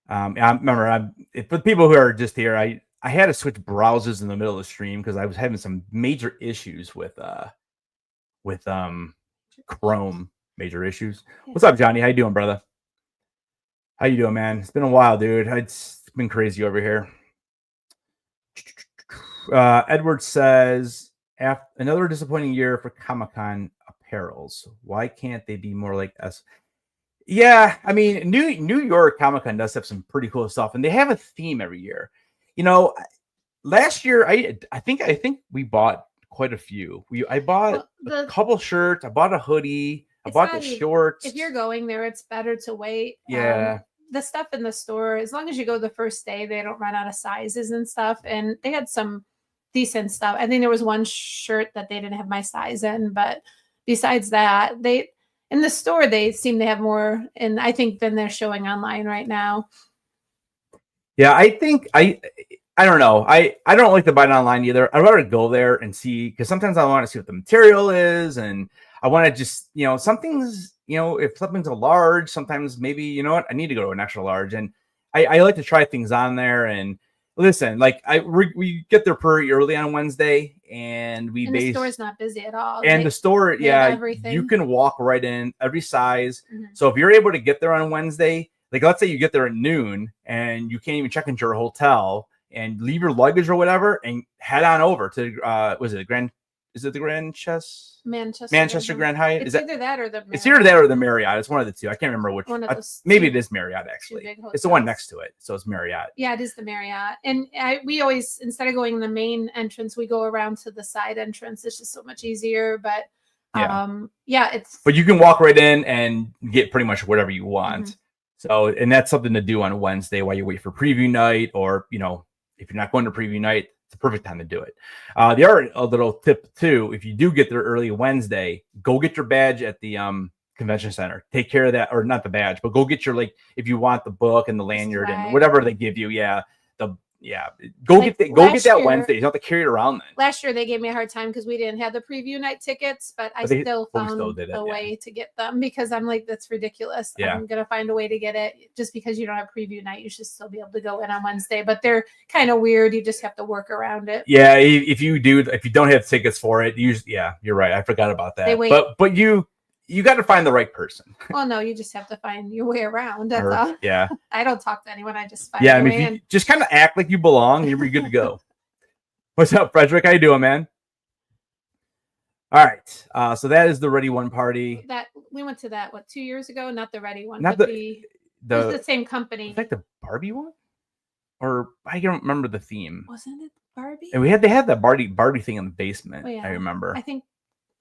I remember for the people who are just here, I had to switch browsers in the middle of the stream because I was having some major issues with Chrome. Major issues. Yeah. What's up, Johnny? How you doing, brother? How you doing, man? It's been a while, dude. It's been crazy over here. Edward says, after another disappointing year for Comic-Con apparels. Why can't they be more like us? Yeah, I mean, New York Comic-Con does have some pretty cool stuff, and they have a theme every year. You know, last year I think we bought quite a few. I bought a couple shirts. I bought a hoodie. I bought the shorts. If you're going there, it's better to wait. Yeah. The stuff in the store, as long as you go the first day, they don't run out of sizes and stuff. And they had some decent stuff. I think there was one shirt that they didn't have my size in, but besides that, in the store they seem to have more, and I think than they're showing online right now. Yeah, I think I don't know. I don't like to buy it online either. I'd rather go there and see, because sometimes I want to see what the material is, and I want to just, something's, if something's a large, sometimes maybe, you know what, I need to go to an extra large. And I like to try things on there. And listen, like we get there pretty early on Wednesday, and the store's not busy at all. And the store, you can walk right in, every size. Mm-hmm. So if you're able to get there on Wednesday, like let's say you get there at noon and you can't even check into your hotel and leave your luggage or whatever and head on over to Manchester Grand Hyatt? It's either that or the Marriott. It's either that or the Marriott. It's one of the two. I can't remember which one. Maybe it is Marriott, actually. It's the one next to it. So it's Marriott. Yeah, it is the Marriott. And we always, instead of going the main entrance, we go around to the side entrance. It's just so much easier. But But you can walk right in and get pretty much whatever you want. Mm-hmm. So, and that's something to do on a Wednesday while you wait for preview night, or, if you're not going to preview night, it's the perfect time to do it. The other little tip too, if you do get there early Wednesday, go get your badge at the convention center. Take care of that, or not the badge, but go get your, if you want the book and the lanyard and whatever they give you. Go get that Wednesday. You don't have to carry it around then. Last year they gave me a hard time because we didn't have the preview night tickets, but I still found a way to get them, because I'm like, that's ridiculous. Yeah. I'm gonna find a way to get it. Just because you don't have preview night, you should still be able to go in on Wednesday. But they're kind of weird. You just have to work around it. Yeah, if you don't have tickets for it, you're right. I forgot about that. But you got to find the right person. Well, no, you just have to find your way around. That's all. Yeah. I don't talk to anyone. I just find my way in. You just kind of act like you belong, you're good to go. What's up, Frederick? How you doing, man? All right. So that is the Ready One party. That we went to that 2 years ago? Not the Ready One, not but it was the same company. Like the Barbie one, or I don't remember the theme. Wasn't it Barbie? And they had that Barbie thing in the basement. I remember. I think.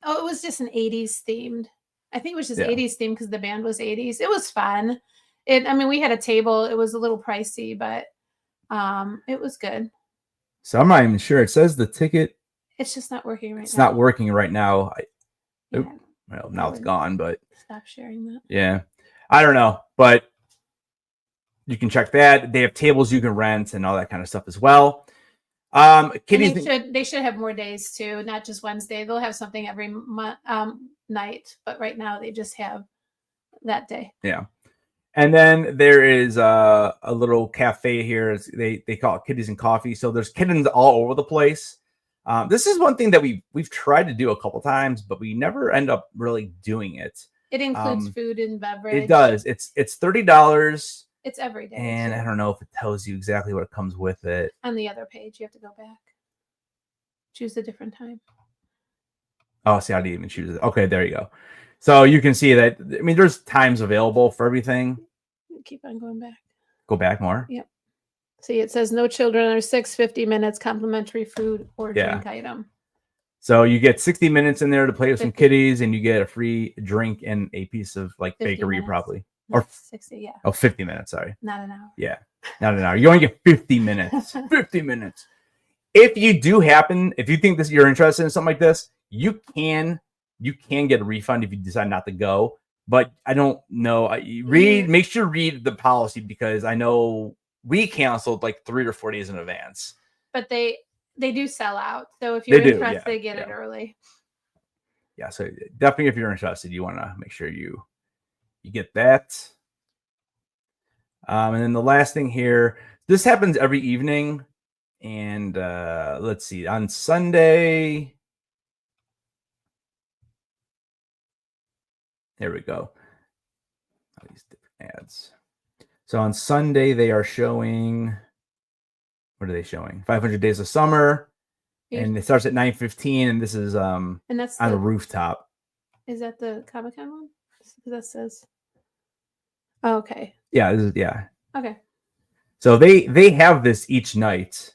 Oh, it was just an 80s themed. I think it was just 80s themed because the band was 80s. It was fun. We had a table. It was a little pricey, but it was good. So I'm not even sure. It says the ticket. It's just not working right now. It's not working right now. Well, now it's gone, but. Stop sharing that. Yeah. I don't know, but you can check that. They have tables you can rent and all that kind of stuff as well. They should have more days too, not just Wednesday. They'll have something every night, but right now they just have that day. Yeah. And then there is a little cafe here. They call it Kitties and Coffee. So there's kittens all over the place. This is one thing that we've tried to do a couple times, but we never end up really doing it. It includes food and beverage. It does. It's $30. It's every day. And I don't know if it tells you exactly what comes with it. On the other page, you have to go back. Choose a different time. Oh, see, I didn't even choose it. Okay, there you go. So you can see that, there's times available for everything. Keep on going back. Go back more? Yep. See, it says no children under 50 minutes, complimentary food or drink item. So you get 60 minutes in there to play with some kitties, and you get a free drink and a piece of bakery, minutes. Probably. Or 60, yeah. Oh, 50 minutes, sorry. Not an hour. Yeah, not an hour. You only get 50 minutes. 50 minutes. If you think you're interested in something like this, you can get a refund if you decide not to go. But I don't know. Make sure you read the policy, because I know we canceled 3 or 4 days in advance. But they do sell out. So if you're interested, get it early. yeah, so definitely if you're interested, you want to make sure you get that. And then the last thing here, this happens every evening. And let's see, on Sunday, there we go. All these different ads. So on Sunday, they are showing, what are they showing? 500 Days of Summer. And it starts at 9:15, and this is and that's on a rooftop. Is that the Comic-Con one? That says. Oh, okay. Yeah, this is, yeah. Okay. So they have this each night.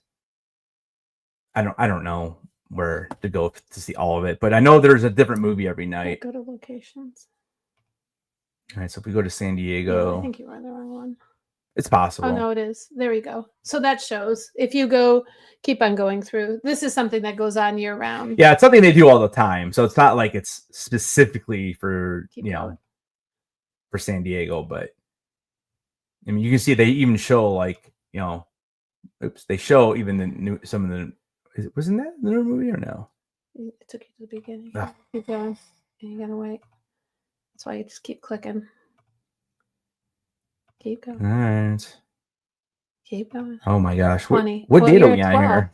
I don't know where to go to see all of it, but I know there's a different movie every night. Go to locations. All right, so if we go to San Diego, yeah, I think you are the wrong one. It's possible. Oh no, it is. There we go. So that shows. If you go, keep on going through. This is something that goes on year round. Yeah, it's something they do all the time. So it's not like it's specifically for for San Diego, but I mean you can see they even show like, they show even the new some of the wasn't that the new movie or no? It took you to the beginning. Oh. Keep going. And you gotta wait. That's why you just keep clicking. Keep going. All right. Keep going. Oh my gosh. 20. What date are we on here?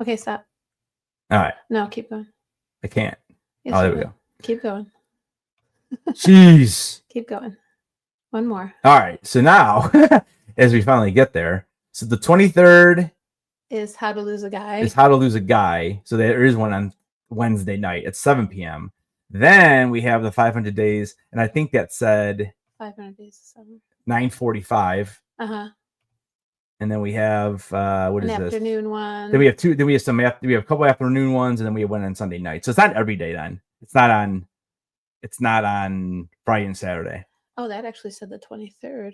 Okay, stop. All right. No, keep going. I can't. Yes, there we go. Keep going. Jeez. Keep going. One more. All right. So now, as we finally get there, so the 23rd is How to Lose a Guy. Is How to Lose a Guy. So there is one on Wednesday night at 7 p.m. Then we have the 500 Days, and I think that said 500 Days of Summer. 9:45. And then we have what is this? Afternoon one. Then we have two. Then we have we have a couple afternoon ones, and then we have one on Sunday night. So it's not every day. Then it's not on Friday and Saturday. Oh, that actually said the 23rd.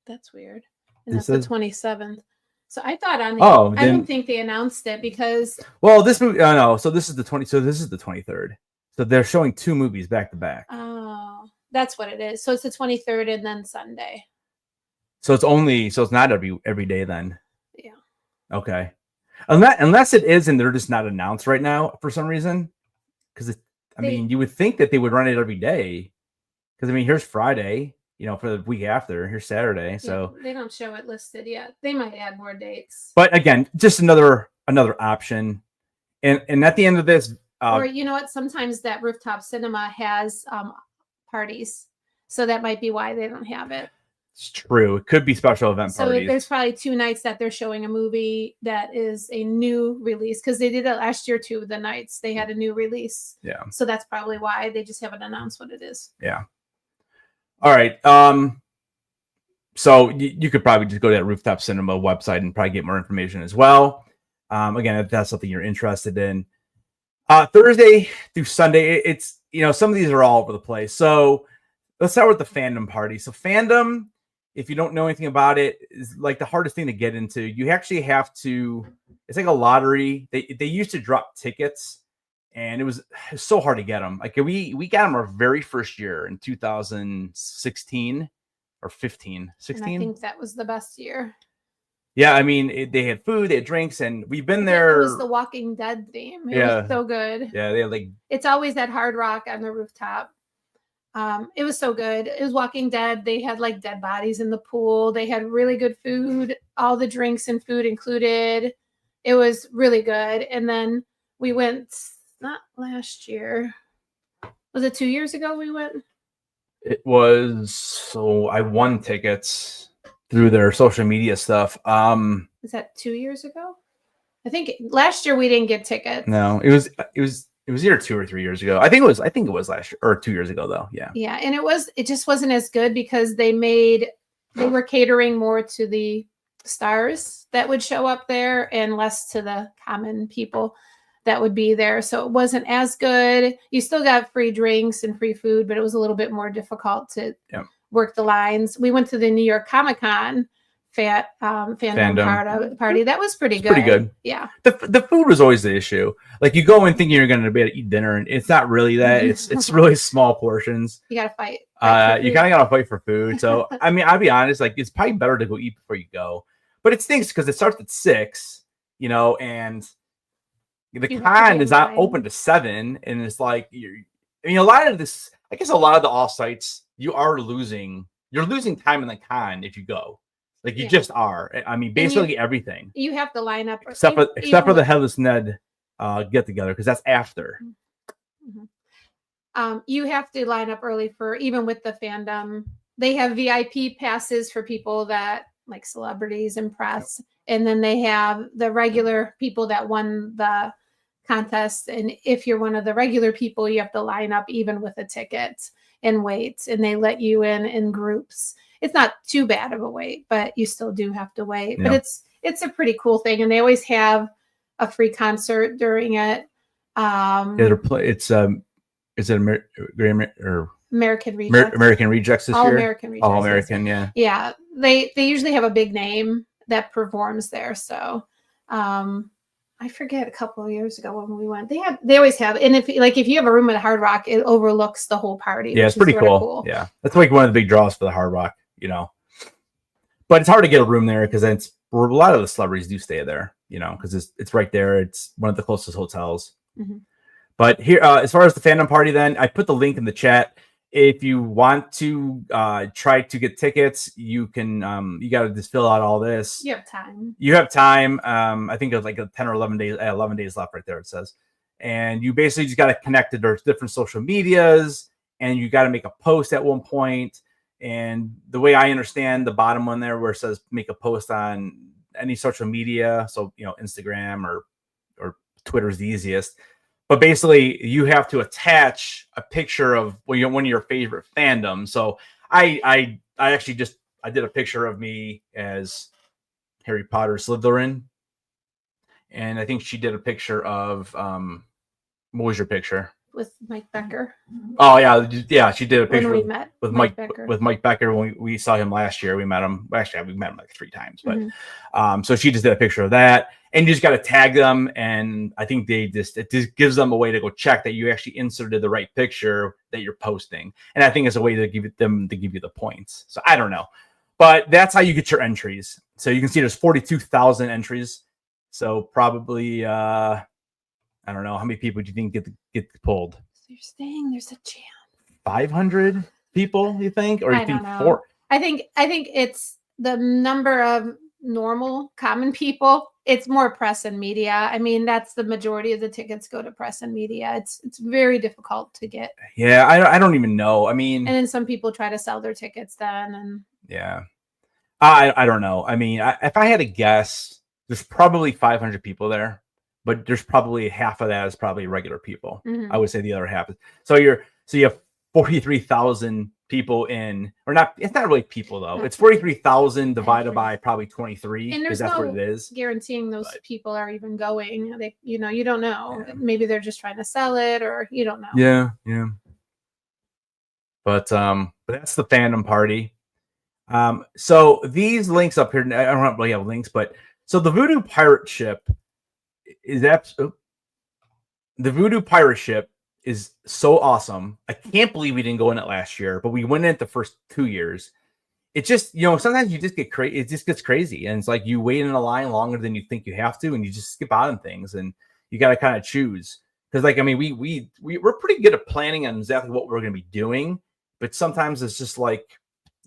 That's weird. And that's the 27th. So I thought on. I don't think they announced it because. Well, this movie. Oh no. So this is the 20. So this is the 23rd. So they're showing two movies back to back. Oh, that's what it is. So it's the 23rd and then Sunday. So it's not every day then. Yeah. Okay. Unless it is and they're just not announced right now for some reason. Because I mean, you would think that they would run it every day. Because I mean, here's Friday, for the week after. Here's Saturday. So they don't show it listed yet. They might add more dates. But again, just another option. And at the end of this, or you know what? Sometimes that rooftop cinema has parties, so that might be why they don't have it. It's true. It could be special event parties. So there's probably 2 nights that they're showing a movie that is a new release because they did it last year too. The nights they had a new release. Yeah. So that's probably why they just haven't announced what it is. Yeah. All right. So you could probably just go to that Rooftop Cinema website and probably get more information as well. Again, if that's something you're interested in. Thursday through Sunday, it's some of these are all over the place. So let's start with the fandom party. So fandom, if you don't know anything about it, is like the hardest thing to get into. You actually have to. It's like a lottery. They used to drop tickets, and it was so hard to get them. Like we got them our very first year in 2016 or 15, 16. And I think that was the best year. Yeah, I mean, they had food, they had drinks, and we've been there. It was the Walking Dead theme. It was so good. Yeah, they had like. It's always that Hard Rock on the rooftop. It was so good. It was Walking Dead. They had like dead bodies in the pool. They had really good food. All the drinks and food included. It was really good. And then we went. Not last year. Was it 2 years ago we went? It was. So I won tickets through their social media stuff. Is that 2 years ago? I think last year we didn't get tickets. No, it was either 2 or 3 years ago. I think it was last year or 2 years ago though. Yeah. Yeah, and it just wasn't as good because they were catering more to the stars that would show up there and less to the common people that would be there. So it wasn't as good. You still got free drinks and free food, but it was a little bit more difficult to work the lines. We went to the New York Comic-Con fandom party. That was pretty good. Pretty good. Yeah. The food was always the issue. Like you go in thinking you're going to be able to eat dinner, and it's not really that. It's really small portions. You got to fight. You kind of got to fight for food. So I mean, I'll be honest. Like it's probably better to go eat before you go. But it stinks because it starts at 6. And The You have to con be is not in line. open to 7, and it's like I mean, a lot of this. I guess a lot of the offsites you're losing time in the con if you go. Like you just are. I mean, basically everything. You have to line up, except for the Headless Ned get together because that's after. You have to line up early for even with the fandom. They have VIP passes for people that like celebrities and press, and then they have the regular people that won the contest. And if you're one of the regular people, you have to line up even with a ticket and wait, and they let you in groups. It's not too bad of a wait, but you still do have to wait. But it's a pretty cool thing, and they always have a free concert during it. Is it American Rejects? American Rejects this year? American Rejects. All American, yeah. Yeah, they usually have a big name that performs there. So, I forget a couple of years ago when we went. They always have, and if you have a room at Hard Rock, it overlooks the whole party. Yeah, it's pretty cool. Yeah, that's like one of the big draws for the Hard Rock, But it's hard to get a room there because a lot of the celebrities do stay there, because it's right there. It's one of the closest hotels. Mm-hmm. But here, as far as the fandom party, then I put the link in the chat. If you want to try to get tickets, you can. You got to just fill out all this. You have time. You have time. I think it's like 10 or 11 days. 11 days left, right there. It says, and you basically just got to connect to their different social medias, and you got to make a post at one point. And the way I understand the bottom one there, where it says make a post on any social media, so Instagram or Twitter is the easiest. But basically, you have to attach a picture of one of your favorite fandoms. So I actually I did a picture of me as Harry Potter Slytherin, and I think she did a picture of what was your picture? With Mike Becker. Oh yeah, she did a picture when we met with Mike Becker. With Mike Becker when we saw him last year. We met him. Actually, we met him like 3 times, but so she just did a picture of that, and you just got to tag them. And I think it just gives them a way to go check that you actually inserted the right picture that you're posting, and I think it's a way to give you the points. So I don't know, but that's how you get your entries. So you can see there's 42,000 entries. So probably I don't know how many people do you think get pulled. So you're saying there's a chance 500 people, you think, or you think 4? I think it's the number of normal common people. It's more press and media. I mean, that's the majority of the tickets go to press and media. It's very difficult to get. Yeah, I don't even know. I mean, and then some people try to sell their tickets then, and yeah, I don't know. I mean, if I had to guess, there's probably 500 people there. But there's probably half of that is probably regular people. Mm-hmm. I would say the other half is so you have 43,000 people in, or not. It's not really people though. It's 43,000 divided by probably 23 because that's what it is. Guaranteeing those people are even going. They, you don't know. Yeah. Maybe they're just trying to sell it, or you don't know. Yeah. But that's the fandom party. So these links up here, I don't really have links, but so the Voodoo pirate ship. The Voodoo pirate ship is so awesome. I can't believe we didn't go in it last year, but we went in it the first 2 years. It just, sometimes you just get crazy. It just gets crazy. And it's like you wait in a line longer than you think you have to, and you just skip out on things, and you got to kind of choose. Because we're pretty good at planning on exactly what we're going to be doing. But sometimes it's just like,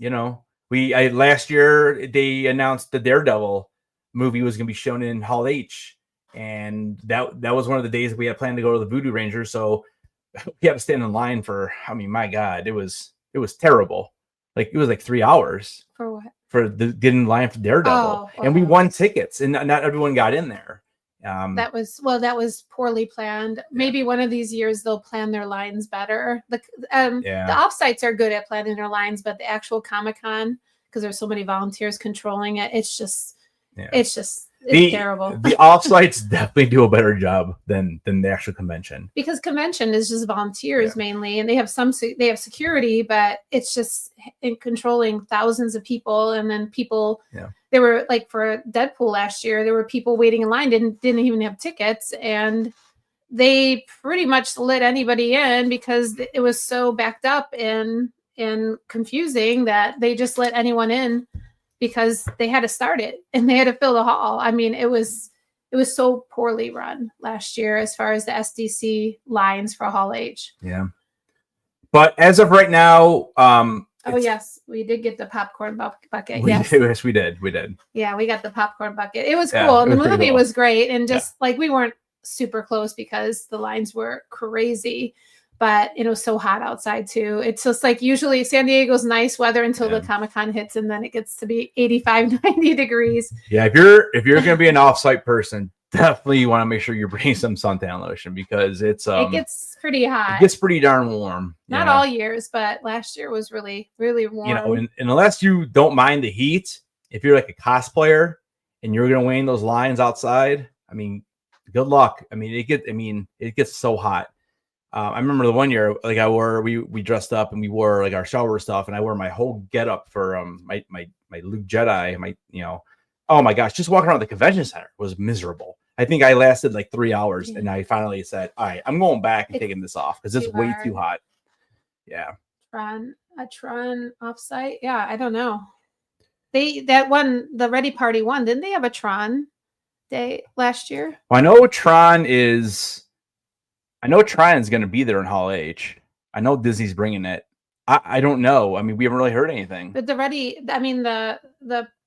last year they announced the Daredevil movie was going to be shown in Hall H. And that was one of the days that we had planned to go to the Voodoo Rangers. So we had to stand in line for, my God, it was terrible. Like it was like 3 hours. For what? For getting in line for Daredevil. And we won tickets, and not everyone got in there. That was poorly planned. Yeah. Maybe one of these years they'll plan their lines better. The offsites are good at planning their lines, but the actual Comic-Con, because there's so many volunteers controlling it, it's terrible. The offsites definitely do a better job than the actual convention, because convention is just volunteers mainly, and they have security, but it's just in controlling thousands of people, and then people. Yeah. There were like for Deadpool last year, there were people waiting in line didn't even have tickets, and they pretty much let anybody in because it was so backed up and confusing that they just let anyone in. Because they had to start it and they had to fill the hall. I mean, it was it was so poorly run last year as far as the SDC lines for Hall H. Yeah. But as of right now, oh yes, we did get the popcorn bucket. Yes, we did. We did. Yeah, we got the popcorn bucket. It was cool. And the movie was great. And just like we weren't super close because the lines were crazy, but it was so hot outside too. It's just like usually San Diego's nice weather until the Comic-Con hits, and then it gets to be 85, 90 degrees. Yeah, if you're gonna be an offsite person, definitely you want to make sure you're bringing some suntan lotion because it gets pretty hot. It gets pretty darn warm. Not all years, but last year was really, really warm. You know, and unless you don't mind the heat, if you're like a cosplayer and you're gonna wait in those lines outside, I mean, good luck. I mean, it gets so hot. I remember the one year, like we dressed up and we wore like our shower stuff, and I wore my whole getup for my Luke Jedi, oh my gosh, just walking around the convention center was miserable. I think I lasted like 3 hours, and I finally said, all right, I'm going back and taking this off because it's way too hot. Yeah. A Tron offsite. Yeah, I don't know. The Ready Party one, didn't they have a Tron day last year? Well, I know Tron is going to be there in Hall H. I know Disney's bringing it. I don't know. I mean, we haven't really heard anything. But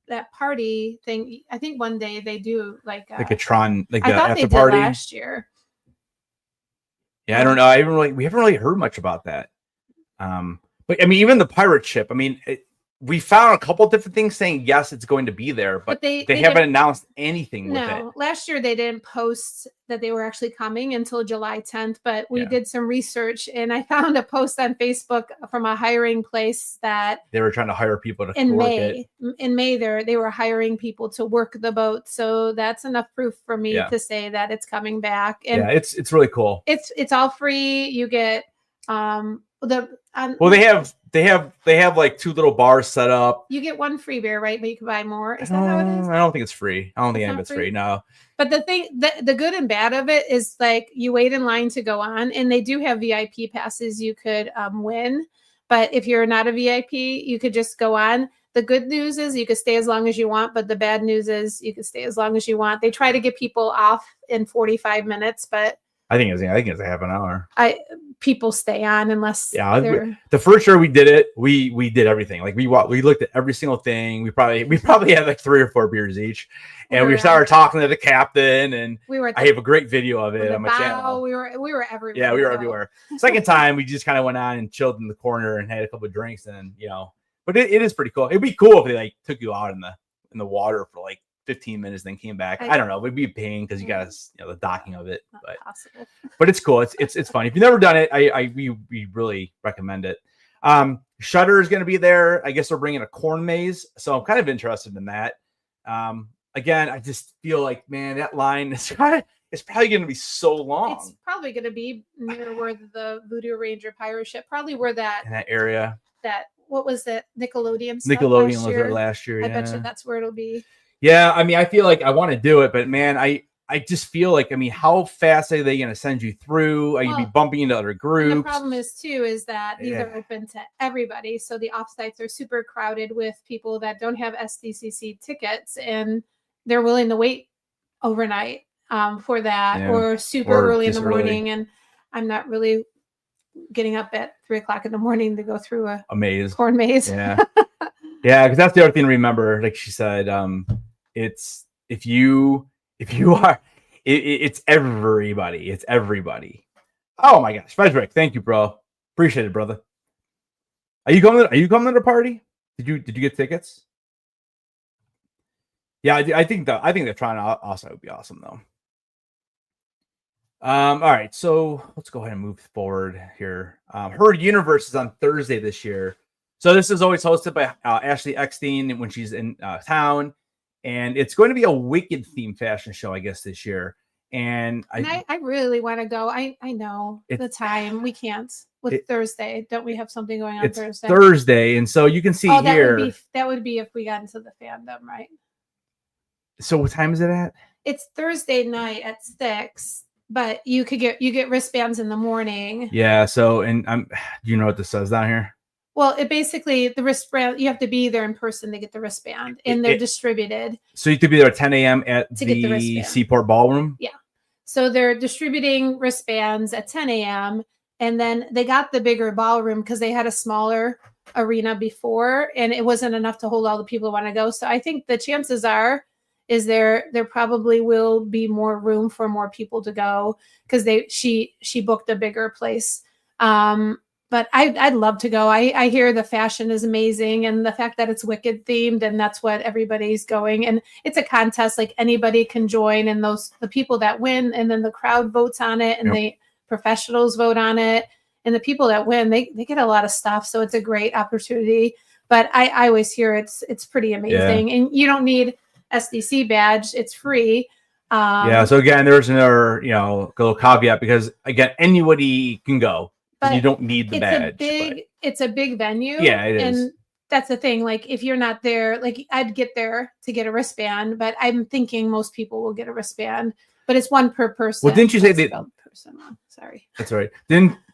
that party thing, I think one day they do like a Tron, like I thought after they party did last year. Yeah, I don't know. We haven't really heard much about that. But I mean, even the pirate ship. I mean, we found a couple different things saying yes, it's going to be there, but they haven't announced anything with it. Last year they didn't post that they were actually coming until July 10th, but we did some research, and I found a post on Facebook from a hiring place that they were trying to hire people to in work May. it. In May, they were hiring people to work the boat, so that's enough proof for me to say that it's coming back. And it's really cool. It's all free. You get they have like 2 little bars set up. You get 1 free beer, right? But you can buy more. Is that how it is? I don't think it's free. I don't think any of it's free. No. But the good and bad of it is like you wait in line to go on, and they do have VIP passes you could win. But if you're not a VIP, you could just go on. The good news is you could stay as long as you want, but the bad news is you could stay as long as you want. They try to get people off in 45 minutes, but I think it's a half an hour. People stay on unless the first year we did it, we did everything. Like we looked at every single thing. We probably had like 3 or 4 beers each, and we started talking to the captain. And I have a great video of it on my channel. We were everywhere. Yeah, we were everywhere. Second time we just kind of went on and chilled in the corner and had a couple of drinks, and but it is pretty cool. It'd be cool if they like took you out in the water for like 15 minutes, then came back. I don't know. It'd be a pain because you got the docking of it, but it's cool. It's fun. If you've never done it, we really recommend it. Shudder is going to be there. I guess they're bringing a corn maze, so I'm kind of interested in that. Again, I just feel like, man, that line is it's probably going to be so long. It's probably going to be near where the Voodoo Ranger pirate ship, probably where in that area. What was that Nickelodeon stuff Nickelodeon was there last year. I bet you that's where it'll be. Yeah, I mean, I feel like I want to do it, but man, I just feel like, I mean, how fast are they going to send you through? Are you be bumping into other groups? The problem is that these are open to everybody. So the offsites are super crowded with people that don't have SDCC tickets, and they're willing to wait overnight for that or super early in the morning. And I'm not really getting up at 3 o'clock in the morning to go through a maze, corn maze. Yeah. Yeah. Because that's the other thing to remember. Like she said, it's everybody. It's everybody. Oh my gosh. Frederick, thank you, bro. Appreciate it, brother. Are you coming to the party? Did you get tickets? Yeah, I think they're trying to also would be awesome though. All right, so let's go ahead and move forward here. Herd Universe is on Thursday this year. So this is always hosted by Ashley Eckstein when she's in town, and it's going to be a Wicked themed fashion show, I guess, this year. And I really want to go. I know the time we can't with Thursday. Don't we have something going on Thursday? Thursday, and so you can see here. That would be if we got into the fandom, right? So what time is it at? It's Thursday night at 6. But you get wristbands in the morning. Yeah. So, and do you know what this says down here? Well, it basically, the wristband, you have to be there in person to get the wristband, and they're distributed. So you have to be there at 10 a.m. at the Seaport Ballroom? Yeah. So they're distributing wristbands at 10 a.m. And then they got the bigger ballroom because they had a smaller arena before, and it wasn't enough to hold all the people who want to go. So I think the chances is there probably will be more room for more people to go because she booked a bigger place. But I'd love to go. I hear the fashion is amazing, and the fact that it's Wicked themed, and that's what everybody's going. And it's a contest, like anybody can join, and the people that win, and then the crowd votes on it, and the professionals vote on it, and the people that win, they get a lot of stuff. So it's a great opportunity. But I always hear it's pretty amazing, and you don't need SDC badge; it's free. So again, there's another little caveat because again, anybody can go. But you don't need the badge. It's a big venue. Yeah, it is. And that's the thing. Like, if you're not there, like I'd get there to get a wristband, but I'm thinking most people will get a wristband. But it's one per person. Well, didn't you say that? Person. Sorry. That's right.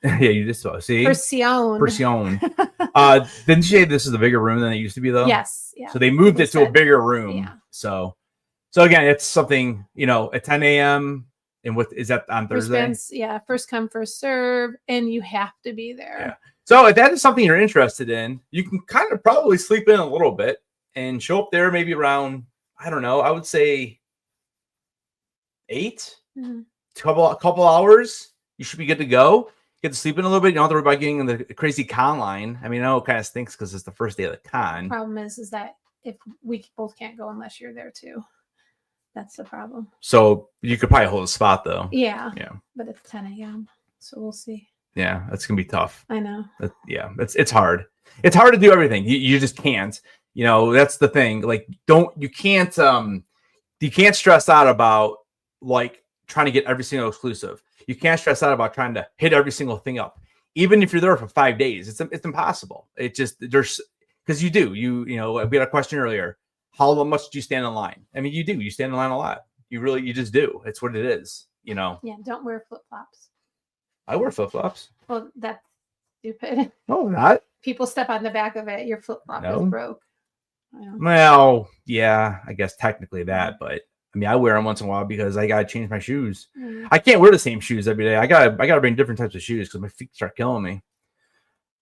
You just saw. See? Person. Didn't you say this is a bigger room than it used to be, though? Yes. Yeah. So they moved it to a bigger room. Yeah. So again, it's something, at 10 a.m. And what is that on Thursday? First come, first serve, and you have to be there. Yeah. So if that is something you're interested in, you can kind of probably sleep in a little bit and show up there maybe around, I don't know, I would say 8, couple hours. You should be good to go. Get to sleep in a little bit. You don't have to worry about getting in the crazy con line. I mean, I know it kind of stinks because it's the first day of the con. The problem is that if we both can't go unless you're there too. That's the problem. So you could probably hold a spot though. Yeah. But it's 10 a.m. So we'll see. Yeah, that's gonna be tough. I know. It's hard. It's hard to do everything. You just can't. That's the thing. Like, you can't stress out about like trying to get every single exclusive. You can't stress out about trying to hit every single thing up. Even if you're there for 5 days, it's impossible. It just because you do. We had a question earlier. How much do you stand in line? I mean, you do. You stand in line a lot. You just do. It's what it is, Yeah, don't wear flip-flops. I wear flip-flops. Well, that's stupid. No, not. People step on the back of it. Your flip-flop is broke. Well, yeah, I guess technically that, but I mean, I wear them once in a while because I gotta change my shoes. I can't wear the same shoes every day. I gotta bring different types of shoes because my feet start killing me.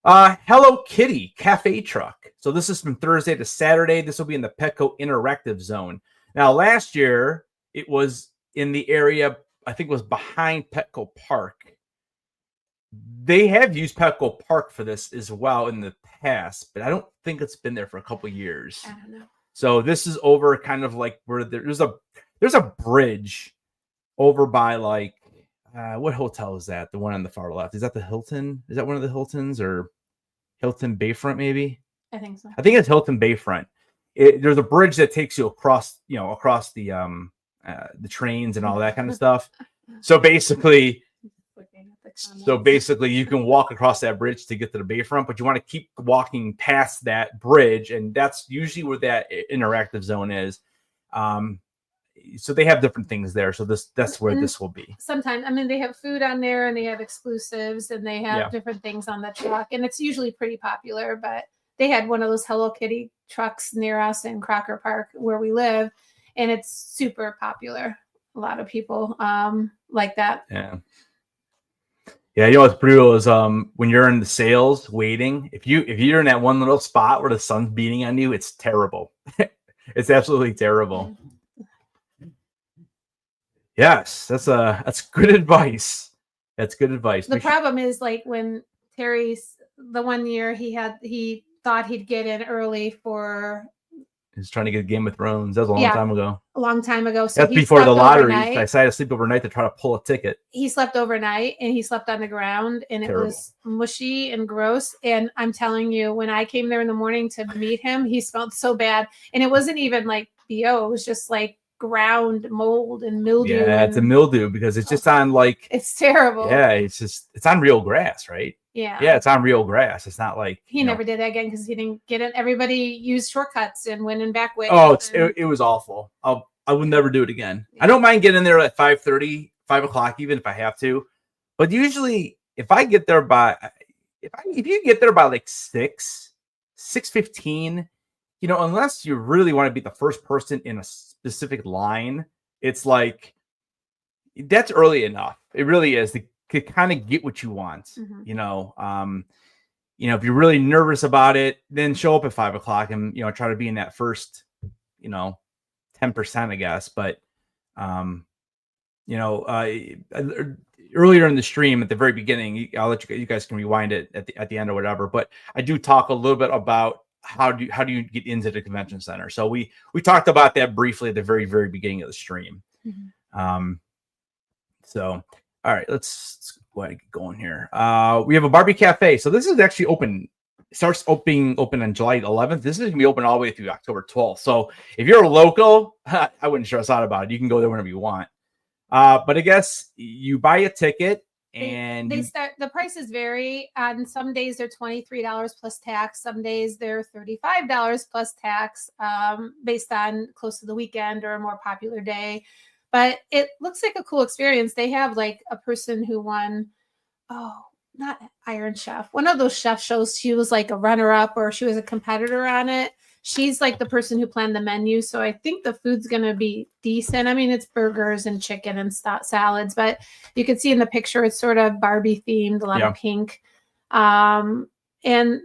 Hello Kitty Cafe Truck. So this is from Thursday to Saturday. This will be in the Petco Interactive Zone. Now, last year it was in the area, I think it was behind Petco Park. They have used Petco Park for this as well in the past, but I don't think it's been there for a couple of years. I don't know. So this is over kind of like where there's a bridge over by like what hotel is that? The one on the far left. Is that the Hilton? Is that one of the Hiltons or Hilton Bayfront maybe? I think so. I think it's Hilton Bayfront. There's a bridge that takes you across the trains and all that kind of stuff. So basically you can walk across that bridge to get to the Bayfront, but you want to keep walking past that bridge, and that's usually where that interactive zone is. So they have different things there. So that's where this will be. Sometimes, I mean, they have food on there, and they have exclusives, and they have different things on the truck, and it's usually pretty popular. But they had one of those Hello Kitty trucks near us in Crocker Park where we live, and it's super popular. A lot of people like that. Yeah. Yeah, what's brutal is when you're in the sales waiting, if you're in that one little spot where the sun's beating on you, it's terrible. It's absolutely terrible. Yes, that's good advice. That's good advice. The problem is like when Terry's the one year he thought he'd get in early for. He's trying to get Game of Thrones. That was a long time ago. A long time ago. So that's before the lottery. I decided to sleep overnight to try to pull a ticket. He slept overnight and he slept on the ground, and it was mushy and gross. And I'm telling you, when I came there in the morning to meet him, he smelled so bad. And it wasn't even like BO. It was just like ground mold and mildew. Yeah, it's a mildew because it's just on like. It's terrible. Yeah, it's on real grass, right? Yeah, it's on real grass. It's not like he never did that again because he didn't get it. Everybody used shortcuts and went in back ways. Oh, it was awful. I would never do it again. Yeah. I don't mind getting in there at 5:30, 5 o'clock, even if I have to. But usually, if I get there by if you get there by like 6:15, you know, unless you really want to be the first person in a specific line, it's like that's early enough. It really is to kind of get what you want. Mhm. You know, if you're really nervous about it, then show up at 5:00 and try to be in that first, 10%, I guess. But earlier in the stream at the very beginning, I'll let you guys can rewind it at the end or whatever. But I do talk a little bit about how do you get into the convention center. So we talked about that briefly at the very, very beginning of the stream. Mhm. So all right, let's go ahead and get going here. We have a Barbie Cafe. So this is actually open. Starts open on July 11th. This is gonna be open all the way through October 12th. So if you're a local, I wouldn't stress out about it. You can go there whenever you want. But I guess you buy a ticket and the prices vary. On some days they're $23 plus tax. Some days they're $35 plus tax, based on close to the weekend or a more popular day. But it looks like a cool experience. They have like a person who won, not Iron Chef, one of those chef shows. She was like a runner-up or she was a competitor on it. She's like the person who planned the menu. So I think the food's going to be decent. I mean, it's burgers and chicken and salads, but you can see in the picture, it's sort of Barbie themed, a lot of pink. And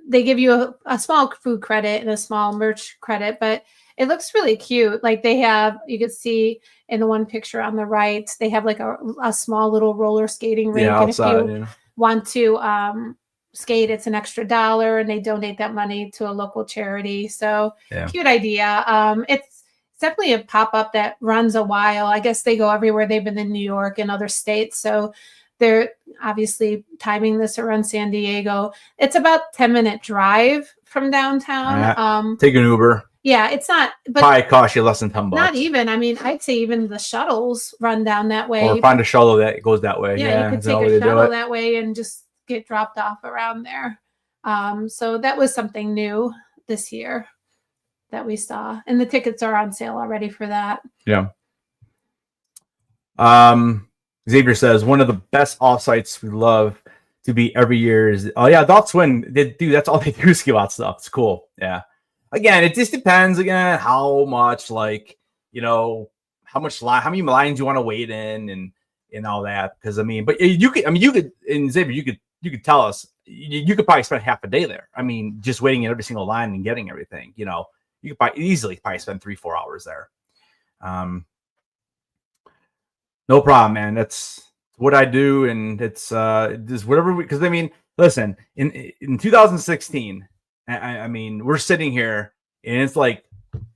they give you a small food credit and a small merch credit, but it looks really cute. Like you can see in the one picture on the right, they have like a small little roller skating rink. Yeah, outside, and if you want to skate, it's an extra $1 and they donate that money to a local charity. So cute idea. It's definitely a pop-up that runs a while. I guess they go everywhere. They've been in New York and other states. So they're obviously timing this around San Diego. It's about 10-minute drive from downtown. Take an Uber. Yeah, it's not, but probably cost you less than $10. Not even. I mean, I'd say even the shuttles run down that way. Or find a shuttle that goes that way. Yeah, you could take a shuttle that way and just get dropped off around there. So that was something new this year that we saw, and the tickets are on sale already for that. Yeah. Xavier says one of the best offsites we love to be every year is Adult Swim. That's all they do is give out stuff. It's cool. Yeah. Again, it just depends how much how many lines you want to wait in and all that. Because but you could, and Xavier, you could tell us you could probably spend half a day there. I mean, just waiting in every single line and getting everything. You could probably spend 3-4 hours there. No problem, man. That's what I do, and it's just whatever. Because listen, in 2016. I mean, we're sitting here and it's like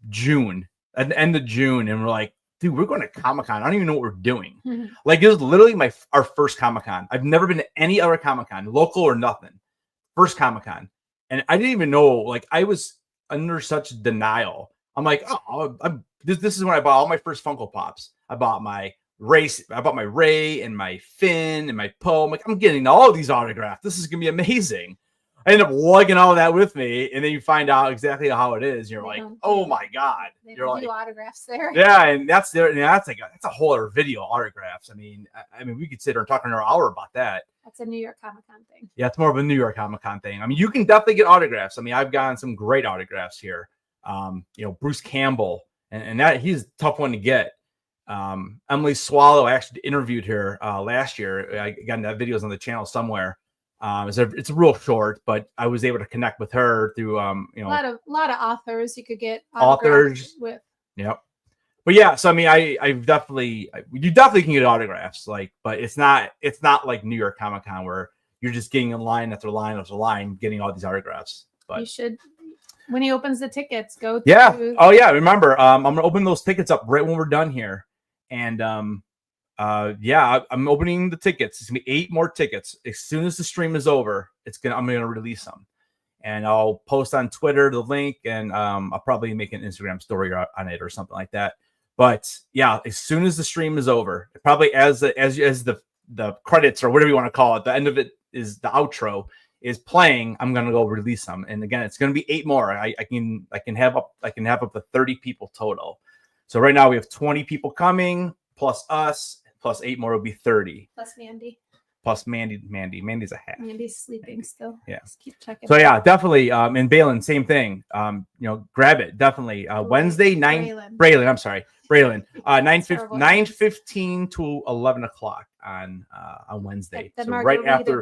June, at the end of June, and we're like, dude, we're going to Comic-Con. I don't even know what we're doing. Mm-hmm. Like, it was literally our first Comic-Con. I've never been to any other Comic-Con, local or nothing. First Comic-Con. And I didn't even know, like, I was under such denial. I'm like, this is when I bought all my first Funko Pops. I bought my Ray and my Finn and my Poe. I'm like, I'm getting all of these autographed. This is going to be amazing. I end up lugging all of that with me, and then you find out exactly how it is. You're like, oh my god! You're like, autographs there. Yeah, and that's a whole other video, autographs. I mean, we could sit here and talk another hour about that. That's a New York Comic Con thing. Yeah, it's more of a New York Comic Con thing. I mean, you can definitely get autographs. I mean, I've gotten some great autographs here. Bruce Campbell, and that he's a tough one to get. Emily Swallow, I actually interviewed her last year. I got that videos on the channel somewhere. It's a real short, but I was able to connect with her through a lot of authors you could get authors with. Yep. But yeah, so I mean, you definitely can get autographs, but it's not like New York Comic Con where you're just getting in line after line after line, getting all these autographs. But you should, when he opens the tickets, go. Remember, I'm gonna open those tickets up right when we're done here, and I'm opening the tickets. It's gonna be 8 more tickets. As soon as the stream is over, I'm gonna release them, and I'll post on Twitter the link, and I'll probably make an Instagram story on it or something like that. But yeah, as soon as the stream is over, probably as the credits or whatever you want to call it, the end of it is the outro is playing. I'm gonna go release them, and again, it's gonna be 8 more. I can have up to 30 people total. So right now we have 20 people coming plus us. Plus 8 more will be 30. Plus Mandy. plus Mandy's a half. Mandy's sleeping still. Yeah. Just keep checking. So yeah, definitely. And Balin, same thing. Grab it definitely. Wednesday, Braylon. I'm sorry, Braylon. 9:15 to 11 o'clock on Wednesday. At the so right after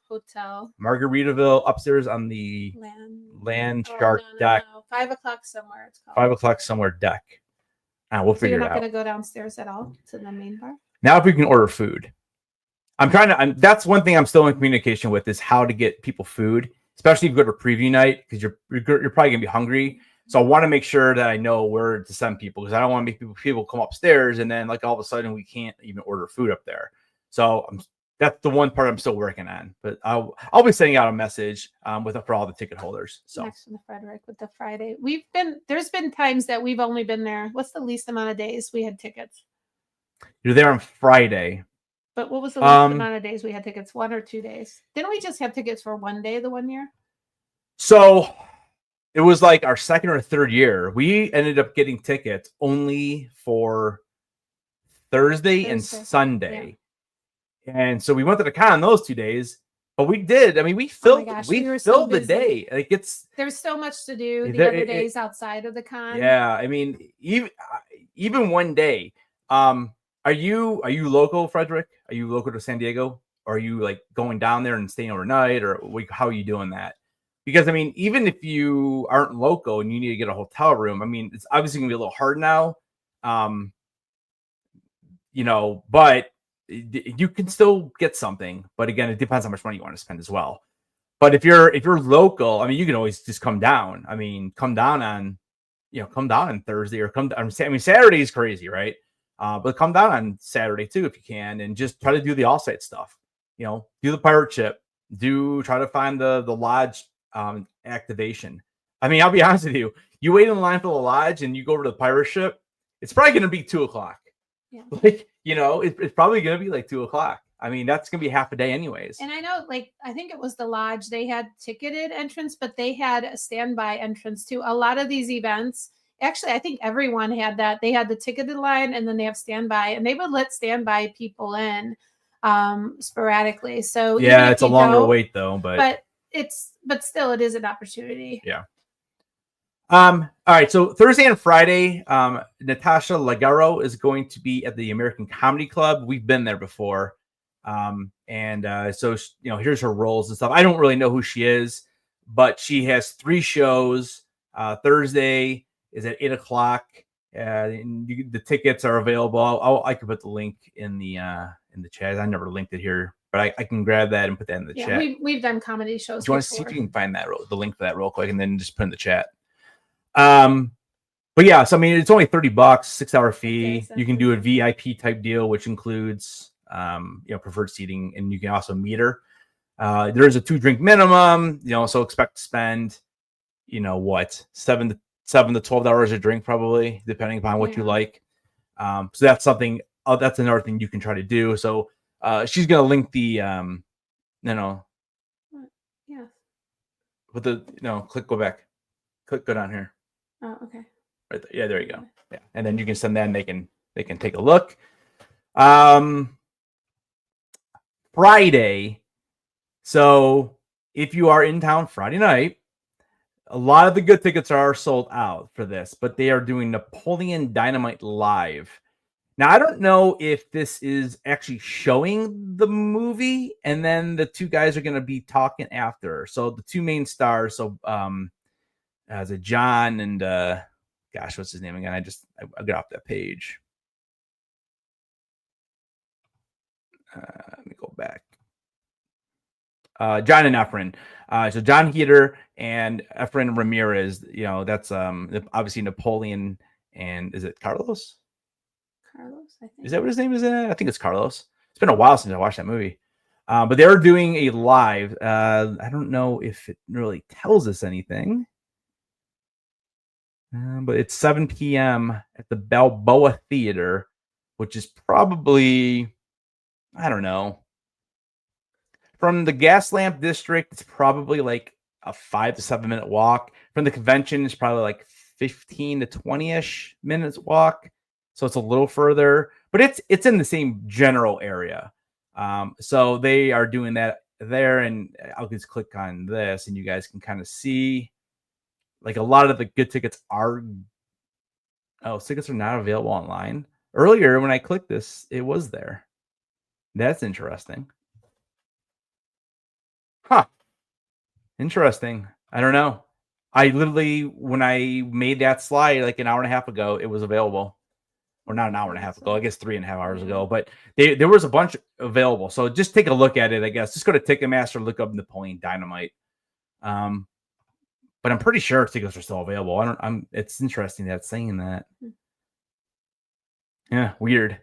Hotel. Margaritaville, upstairs on the Land Shark deck. 5 o'clock somewhere. It's called 5 o'clock somewhere deck. We'll figure it out. You're not going to go downstairs at all to the main bar? Now, if we can order food. That's one thing I'm still in communication with is how to get people food, especially if you go to preview night, because you're probably gonna be hungry. So I want to make sure that I know where to send people, because I don't want to make people come upstairs and then like all of a sudden we can't even order food up there. So that's the one part I'm still working on, but I'll be sending out a message for all the ticket holders. So next from the Frederick with the Friday, there's been times that we've only been there. What's the least amount of days we had tickets? You're there on Friday. But what was the least amount of days we had tickets? 1 or 2 days? Didn't we just have tickets for 1 day the one year? So it was like our second or third year. We ended up getting tickets only for Thursday and Sunday. Yeah. And so we went to the con those 2 days. But we did. I mean, we filled the day. Like there's so much to do the other days outside of the con. Yeah, I mean, even one day. Are you local, Frederick? Are you local to San Diego? Or are you like going down there and staying overnight, or how are you doing that? Because I mean, even if you aren't local and you need to get a hotel room, I mean, it's obviously gonna be a little hard now. But you can still get something. But again, it depends how much money you want to spend as well. But if you're local, I mean, you can always just come down. I mean, come down on Thursday or Saturday is crazy, right? But come down on Saturday too if you can, and just try to do the offsite stuff. Do the pirate ship. Try to find the lodge activation. I mean, I'll be honest with you. You wait in line for the lodge and you go over to the pirate ship. It's probably going to be 2 o'clock. Yeah. It's probably going to be like 2 o'clock. I mean, that's going to be half a day anyways. And I know, I think it was the lodge. They had ticketed entrance, but they had a standby entrance too. A lot of these events. Actually, I think everyone had that. They had the ticketed line and then they have standby, and they would let standby people in sporadically. So yeah, it's a longer wait though, but still it is an opportunity. Yeah. All right. So Thursday and Friday, Natasha Leggero is going to be at the American Comedy Club. We've been there before. So here's her roles and stuff. I don't really know who she is, but she has 3 shows. Thursday is at 8 o'clock. The tickets are available. I can put the link in the chat. I never linked it here, but I can grab that and put that in the chat. We've done comedy shows. Do you want to see if you can find the link for that real quick, and then just put in the chat? But yeah, so I mean, it's only $30, 6-hour fee. Okay, you can do a VIP type deal, which includes preferred seating, and you can also meter. There's a 2-drink minimum, so expect to spend, $7 to $12 a drink, probably, depending upon what you like. So that's something. That's another thing you can try to do. So she's gonna link the with the click, go back, go down here. Oh, okay. Right there. Yeah, there you go. Yeah, and then you can send that, and they can take a look. Friday. So if you are in town Friday night, a lot of the good tickets are sold out for this, but they are doing Napoleon Dynamite live. Now, I don't know if this is actually showing the movie, and then the 2 guys are going to be talking after. So the 2 main stars, as a John and what's his name again? I got off that page. Let me go back. John and Efren. So John Heater and Efren Ramirez. That's obviously Napoleon, and is it Carlos? Carlos, I think. Is that what his name is? I think it's Carlos. It's been a while since I watched that movie. But they're doing a live. I don't know if it really tells us anything. But it's 7 p.m. at the Balboa Theater, which is probably, I don't know. From the Gaslamp District, it's probably like a 5 to 7 minute walk. From the convention, it's probably like 15 to 20-ish minutes walk. So it's a little further, but it's in the same general area. So they are doing that there, and I'll just click on this, and you guys can kind of see, like, a lot of the good tickets are. Oh, tickets are not available online. Earlier, when I clicked this, it was there. That's interesting. Huh. Interesting. I don't know. I literally, when I made that slide like an hour and a half ago, it was available. Or not an hour and a half ago, I guess 3.5 hours ago. But there was a bunch available. So just take a look at it, I guess. Just go to Ticketmaster, look up Napoleon Dynamite. But I'm pretty sure tickets are still available. It's interesting that it's saying that. Yeah, weird.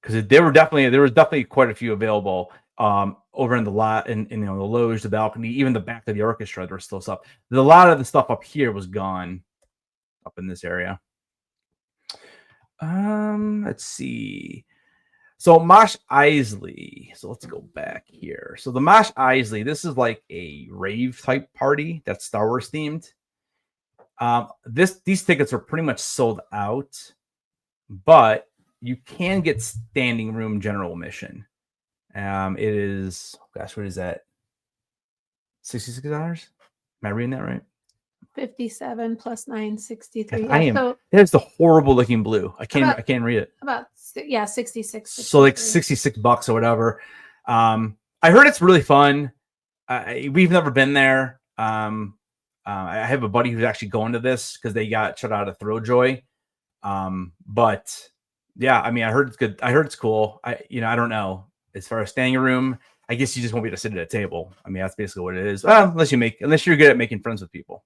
Because there was definitely quite a few available over in the lot, and the loge, the balcony, even the back of the orchestra. There was still stuff. A lot of the stuff up here was gone up in this area. Let's see. So Mosh Isley. So let's go back here. So the Mosh Isley, this is like a rave type party that's Star Wars themed. These tickets are pretty much sold out, but you can get standing room general admission. It is, gosh, what is that? $66? Am I reading that right? 57 plus 963. I am. So there's the horrible looking blue. I can't read it. About 66. So like $66 or whatever. I heard it's really fun. We've never been there. I have a buddy who's actually going to this because they got shut out of Throwjoy. But yeah, I mean, I heard it's good. I heard it's cool. I don't know. As far as standing room, I guess you just won't be able to sit at a table. I mean, that's basically what it is. Well, unless you're good at making friends with people,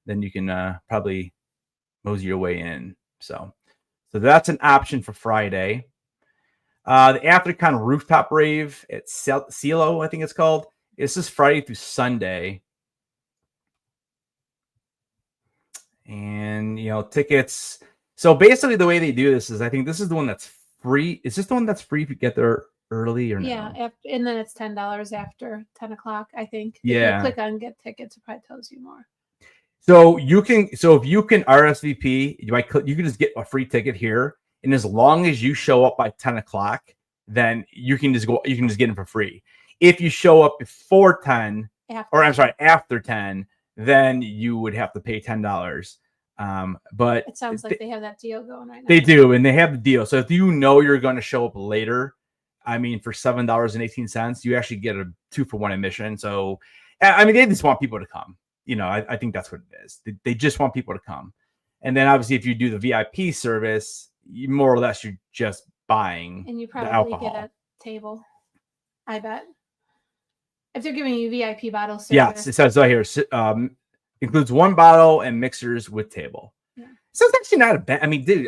then you can probably mosey your way in. So that's an option for Friday. The AfterCon rooftop rave at CeeLo, I think it's called. This is Friday through Sunday. And tickets. So basically the way they do this is, I think this is the one that's free. Is this the one that's free if you get there early or no? Yeah, and then it's $10 after 10 o'clock, I think. Yeah. If you click on get tickets, it probably tells you more. So if you can RSVP, you can just get a free ticket here, and as long as you show up by 10 o'clock, then you can just get them for free. If you show up before 10, after 10, then you would have to pay $10. But it sounds like they have that deal going right now. They do, and they have the deal. So if you're going to show up later, I mean, for $7.18, you actually get a 2-for-1 admission. So, I mean, they just want people to come. I think that's what it is. They just want people to come. And then obviously, if you do the VIP service, more or less, you're just buying and you probably get a table, I bet. If they're giving you VIP bottle service. Yes, it says right here, includes 1 bottle and mixers with table. Yeah. So it's actually not a bad. I mean, dude,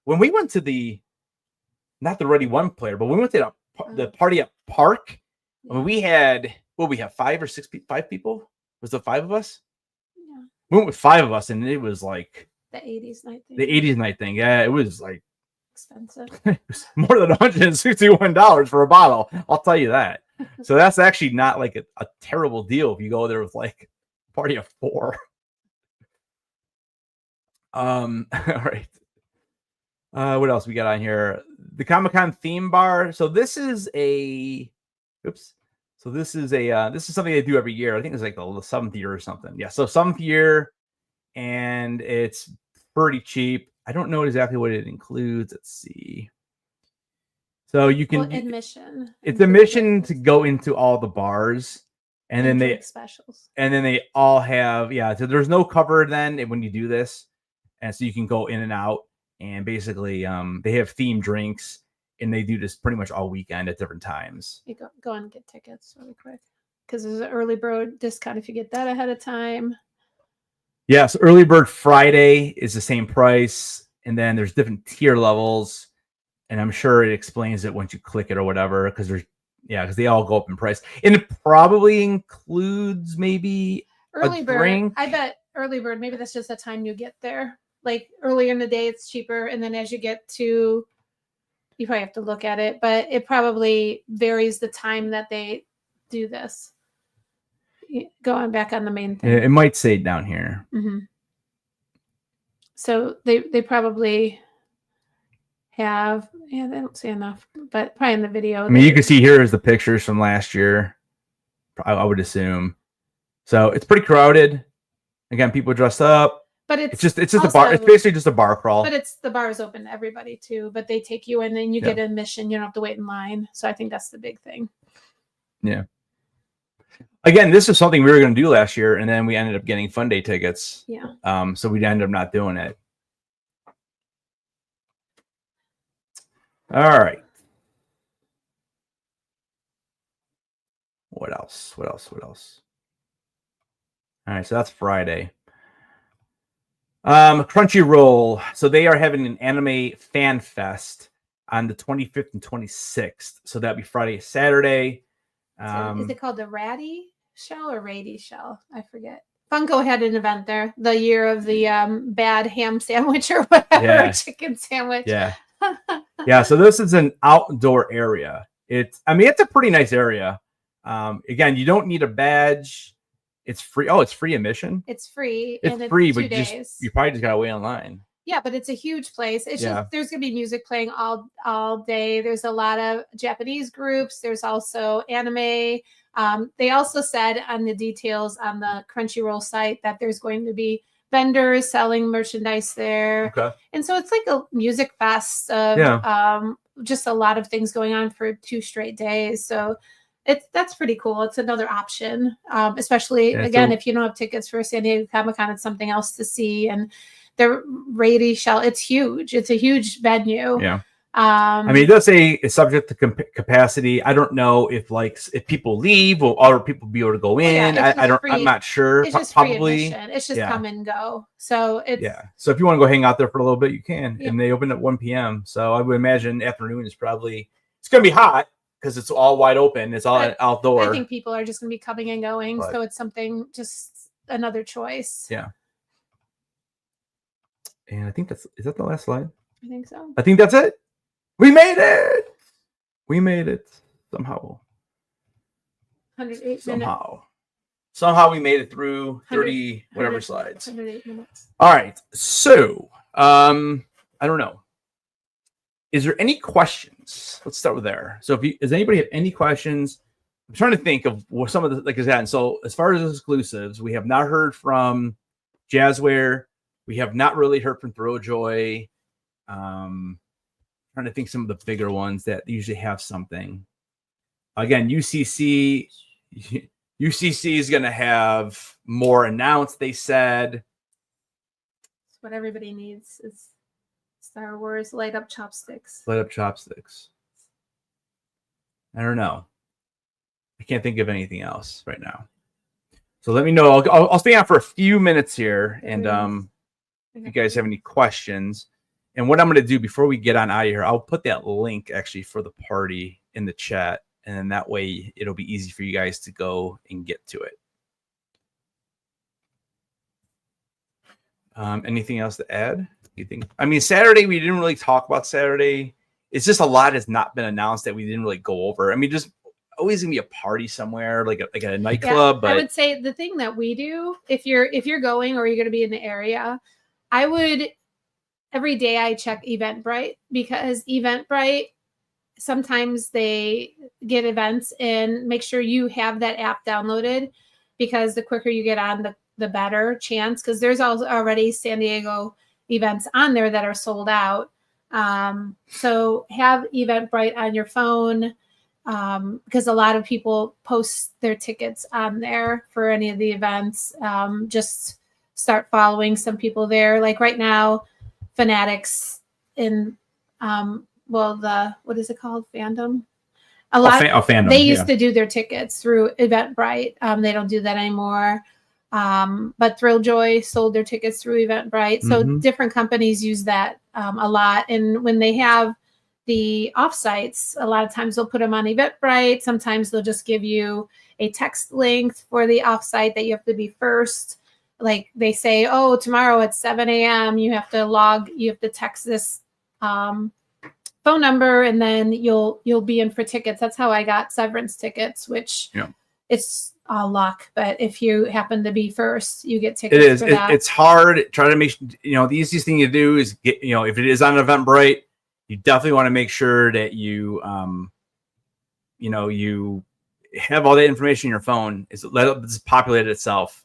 when we went to not the Ready One player, but we went to the party at Park, when we had, we have 5 or 6 5 people? Was it 5 of us? Yeah. We went with 5 of us, and it was like the 80s night thing. The 80s night thing. Yeah, it was like expensive. It was more than $161 for a bottle. I'll tell you that. So that's actually not like a terrible deal if you go there with like a party of 4. All right. What else we got on here? The Comic-Con theme bar. So this is this is something they do every year. I think it's like the 7th year or something. Yeah. So 7th year, and it's pretty cheap. I don't know exactly what it includes. Let's see. So you can admission. It's admission to go into all the bars, and then they specials. And then they all have So there's no cover then when you do this, and so you can go in and out. And basically, they have themed drinks, and they do this pretty much all weekend at different times. You go and get tickets really quick because there's an early bird discount if you get that ahead of time. Yeah, so early bird Friday is the same price, and then there's different tier levels, and I'm sure it explains it once you click it or whatever, because they all go up in price, and it probably includes maybe early bird. Drink. I bet early bird. Maybe that's just the time you get there. Like earlier in the day, it's cheaper, and then as you get to, you probably have to look at it, but it probably varies the time that they do this. Going back on the main thing. It might say down here. Mm-hmm. So they probably have. Yeah, they don't say enough, but probably in the video. I mean, you can see here is the pictures from last year. I would assume. So it's pretty crowded. Again, people dress up. But it's just a bar. It's basically just a bar crawl. But the bar is open to everybody too. But they take you in and you get admission. You don't have to wait in line. So I think that's the big thing. Yeah. Again, this is something we were going to do last year, and then we ended up getting Fun Day tickets. Yeah. So we ended up not doing it. All right. What else? What else? What else? All right, so that's Friday. Crunchyroll. So they are having an anime fan fest on the 25th and 26th. So that'd be Friday, Saturday. Is it called the Ratty Shell or Rady Shell? I forget. Funko had an event there the year of the bad ham sandwich or whatever, chicken sandwich. Yeah. Yeah. So this is an outdoor area. It's a pretty nice area. Again, you don't need a badge. It's free. Oh, it's free admission. It's free. It's free, but you probably just gotta wait online. Yeah, but it's a huge place. It's just there's gonna be music playing all day. There's a lot of Japanese groups. There's also anime. They also said on the details on the Crunchyroll site that there's going to be vendors selling merchandise there. Okay. And so it's like a music fest of just a lot of things going on for 2 straight days. So that's pretty cool. It's another option, especially again if you don't have tickets for San Diego Comic-Con, it's something else to see. And the Rady Shell, it's huge. It's a huge venue. Yeah. It does say it's subject to capacity. I don't know if people leave, will other people be able to go in? I'm not sure. It's just probably free admission. It's just come and go. So it's So if you want to go hang out there for a little bit, you can. And they open at 1 p.m. So I would imagine afternoon is probably going to be hot because it's all wide open. It's all outdoor. I think people are just going to be coming and going. So it's something, just another choice. Yeah. And I think is that the last slide? I think so. I think that's it. We made it. We made it somehow. 108 somehow. minutes. Somehow we made it through 30 whatever slides. 108 minutes. All right. So, I don't know. Is there any questions? Let's start with there. So, does anybody have any questions? I'm trying to think of what some of the like is that. And so, as far as exclusives, we have not heard from Jazzware. We have not really heard from Throwjoy. Trying to think some of the bigger ones that usually have something. Again, UCC is going to have more announced. They said it's what everybody needs is Star Wars light up chopsticks. Light up chopsticks. I don't know. I can't think of anything else right now. So let me know. I'll stay on for a few minutes here, and if you guys have any questions. And what I'm going to do before we get on out of here, I'll put that link actually for the party in the chat. And then that way it'll be easy for you guys to go and get to it. Anything else to add? You think? Saturday, we didn't really talk about Saturday. It's just a lot has not been announced that we didn't really go over. Just always gonna be a party somewhere, like a nightclub. But I would say the thing that we do, if you're going or you're going to be in the area, I would every day I check Eventbrite, because Eventbrite sometimes they get events, and make sure you have that app downloaded, because the quicker you get on, the better chance, because there's already San Diego events on there that are sold out. So have Eventbrite on your phone, because a lot of people post their tickets on there for any of the events. Just start following some people there. Like right now, Fanatics in what is it called? Fandom. Fandom. They used to do their tickets through Eventbrite. They don't do that anymore. But Thrilljoy sold their tickets through Eventbrite. So different companies use that a lot. And when they have the offsites, a lot of times they'll put them on Eventbrite. Sometimes they'll just give you a text link for the offsite that you have to be first. Like they say, oh, tomorrow at 7 a.m. you have to text this phone number, and then you'll be in for tickets. That's how I got Severance tickets, which it's all luck. But if you happen to be first, you get tickets. It is. It's hard. Try to make the easiest thing you do is get if it is on Eventbrite, you definitely want to make sure that you you have all that information in your phone. Let it just populate it itself.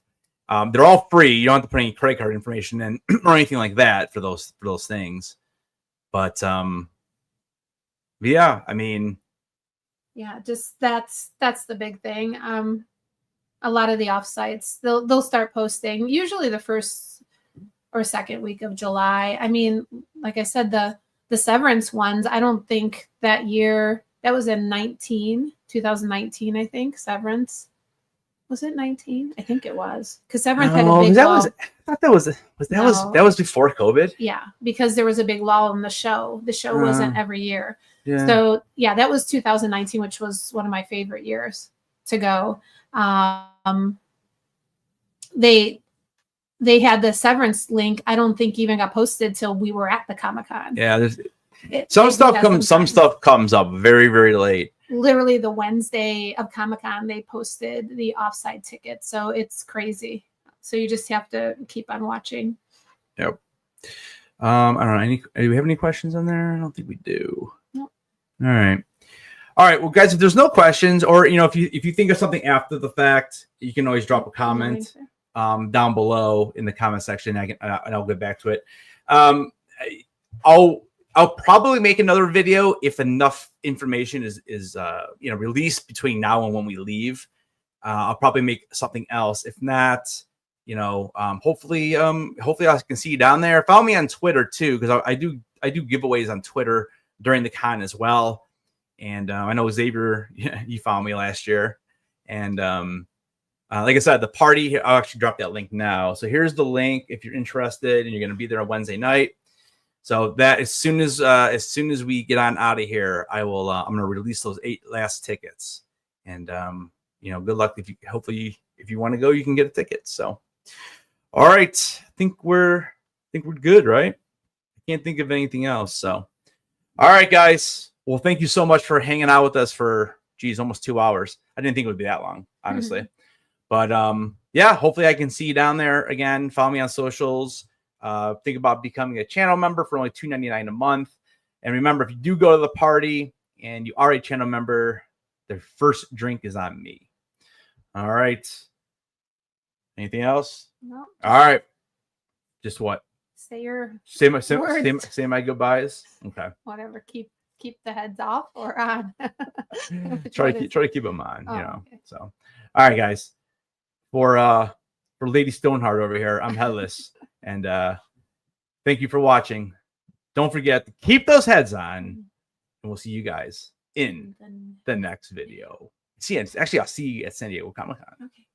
They're all free. You don't have to put any credit card information in or anything like that for those things. But yeah, I mean, yeah, just that's the big thing. A lot of the offsites, they'll start posting usually the first or second week of July. I mean, like I said, the Severance ones, I don't think that year, that was in 2019, I think. Severance. Was it 19? I think it was. Because Severance had a big lull. I thought that was before COVID. Yeah, because there was a big lull in the show. The show wasn't every year. Yeah. So yeah, that was 2019, which was one of my favorite years to go. They had the Severance link. I don't think even got posted till we were at the Comic-Con. Yeah, some stuff comes up very, very late. Literally the Wednesday of Comic-Con, they posted the offsite tickets. So it's crazy. So you just have to keep on watching. Yep. I don't know. Do we have any questions on there? I don't think we do. Nope. All right. Well, guys, if there's no questions, or if you think of something after the fact, you can always drop a comment down below in the comment section. And I'll get back to it. I'll probably make another video if enough information is released between now and when we leave. I'll probably make something else. If not, hopefully I can see you down there. Follow me on Twitter too, because I do giveaways on Twitter during the con as well. And I know Xavier, you found me last year. And like I said, the party, I'll actually drop that link now. So here's the link if you're interested and you're going to be there on Wednesday night. So that as soon as we get on out of here, I'm going to release those 8 last tickets. And good luck. Hopefully if you want to go, you can get a ticket. So, all right, I think we're good, right? I can't think of anything else. So, all right, guys. Well, thank you so much for hanging out with us for almost 2 hours. I didn't think it would be that long, honestly. But yeah, hopefully I can see you down there again. Follow me on socials. Think about becoming a channel member for only $2.99 a month. And remember, if you do go to the party and you are a channel member, the first drink is on me. All right. Anything else? No. All right. Just what? Say my goodbyes. Okay. Whatever. Keep the heads off or on. try to keep them on. Okay. So, all right, guys. For Lady Stoneheart over here, I'm Headless. And thank you for watching. Don't forget to keep those heads on. And we'll see you guys in the next video. I'll see you at San Diego Comic-Con. Okay.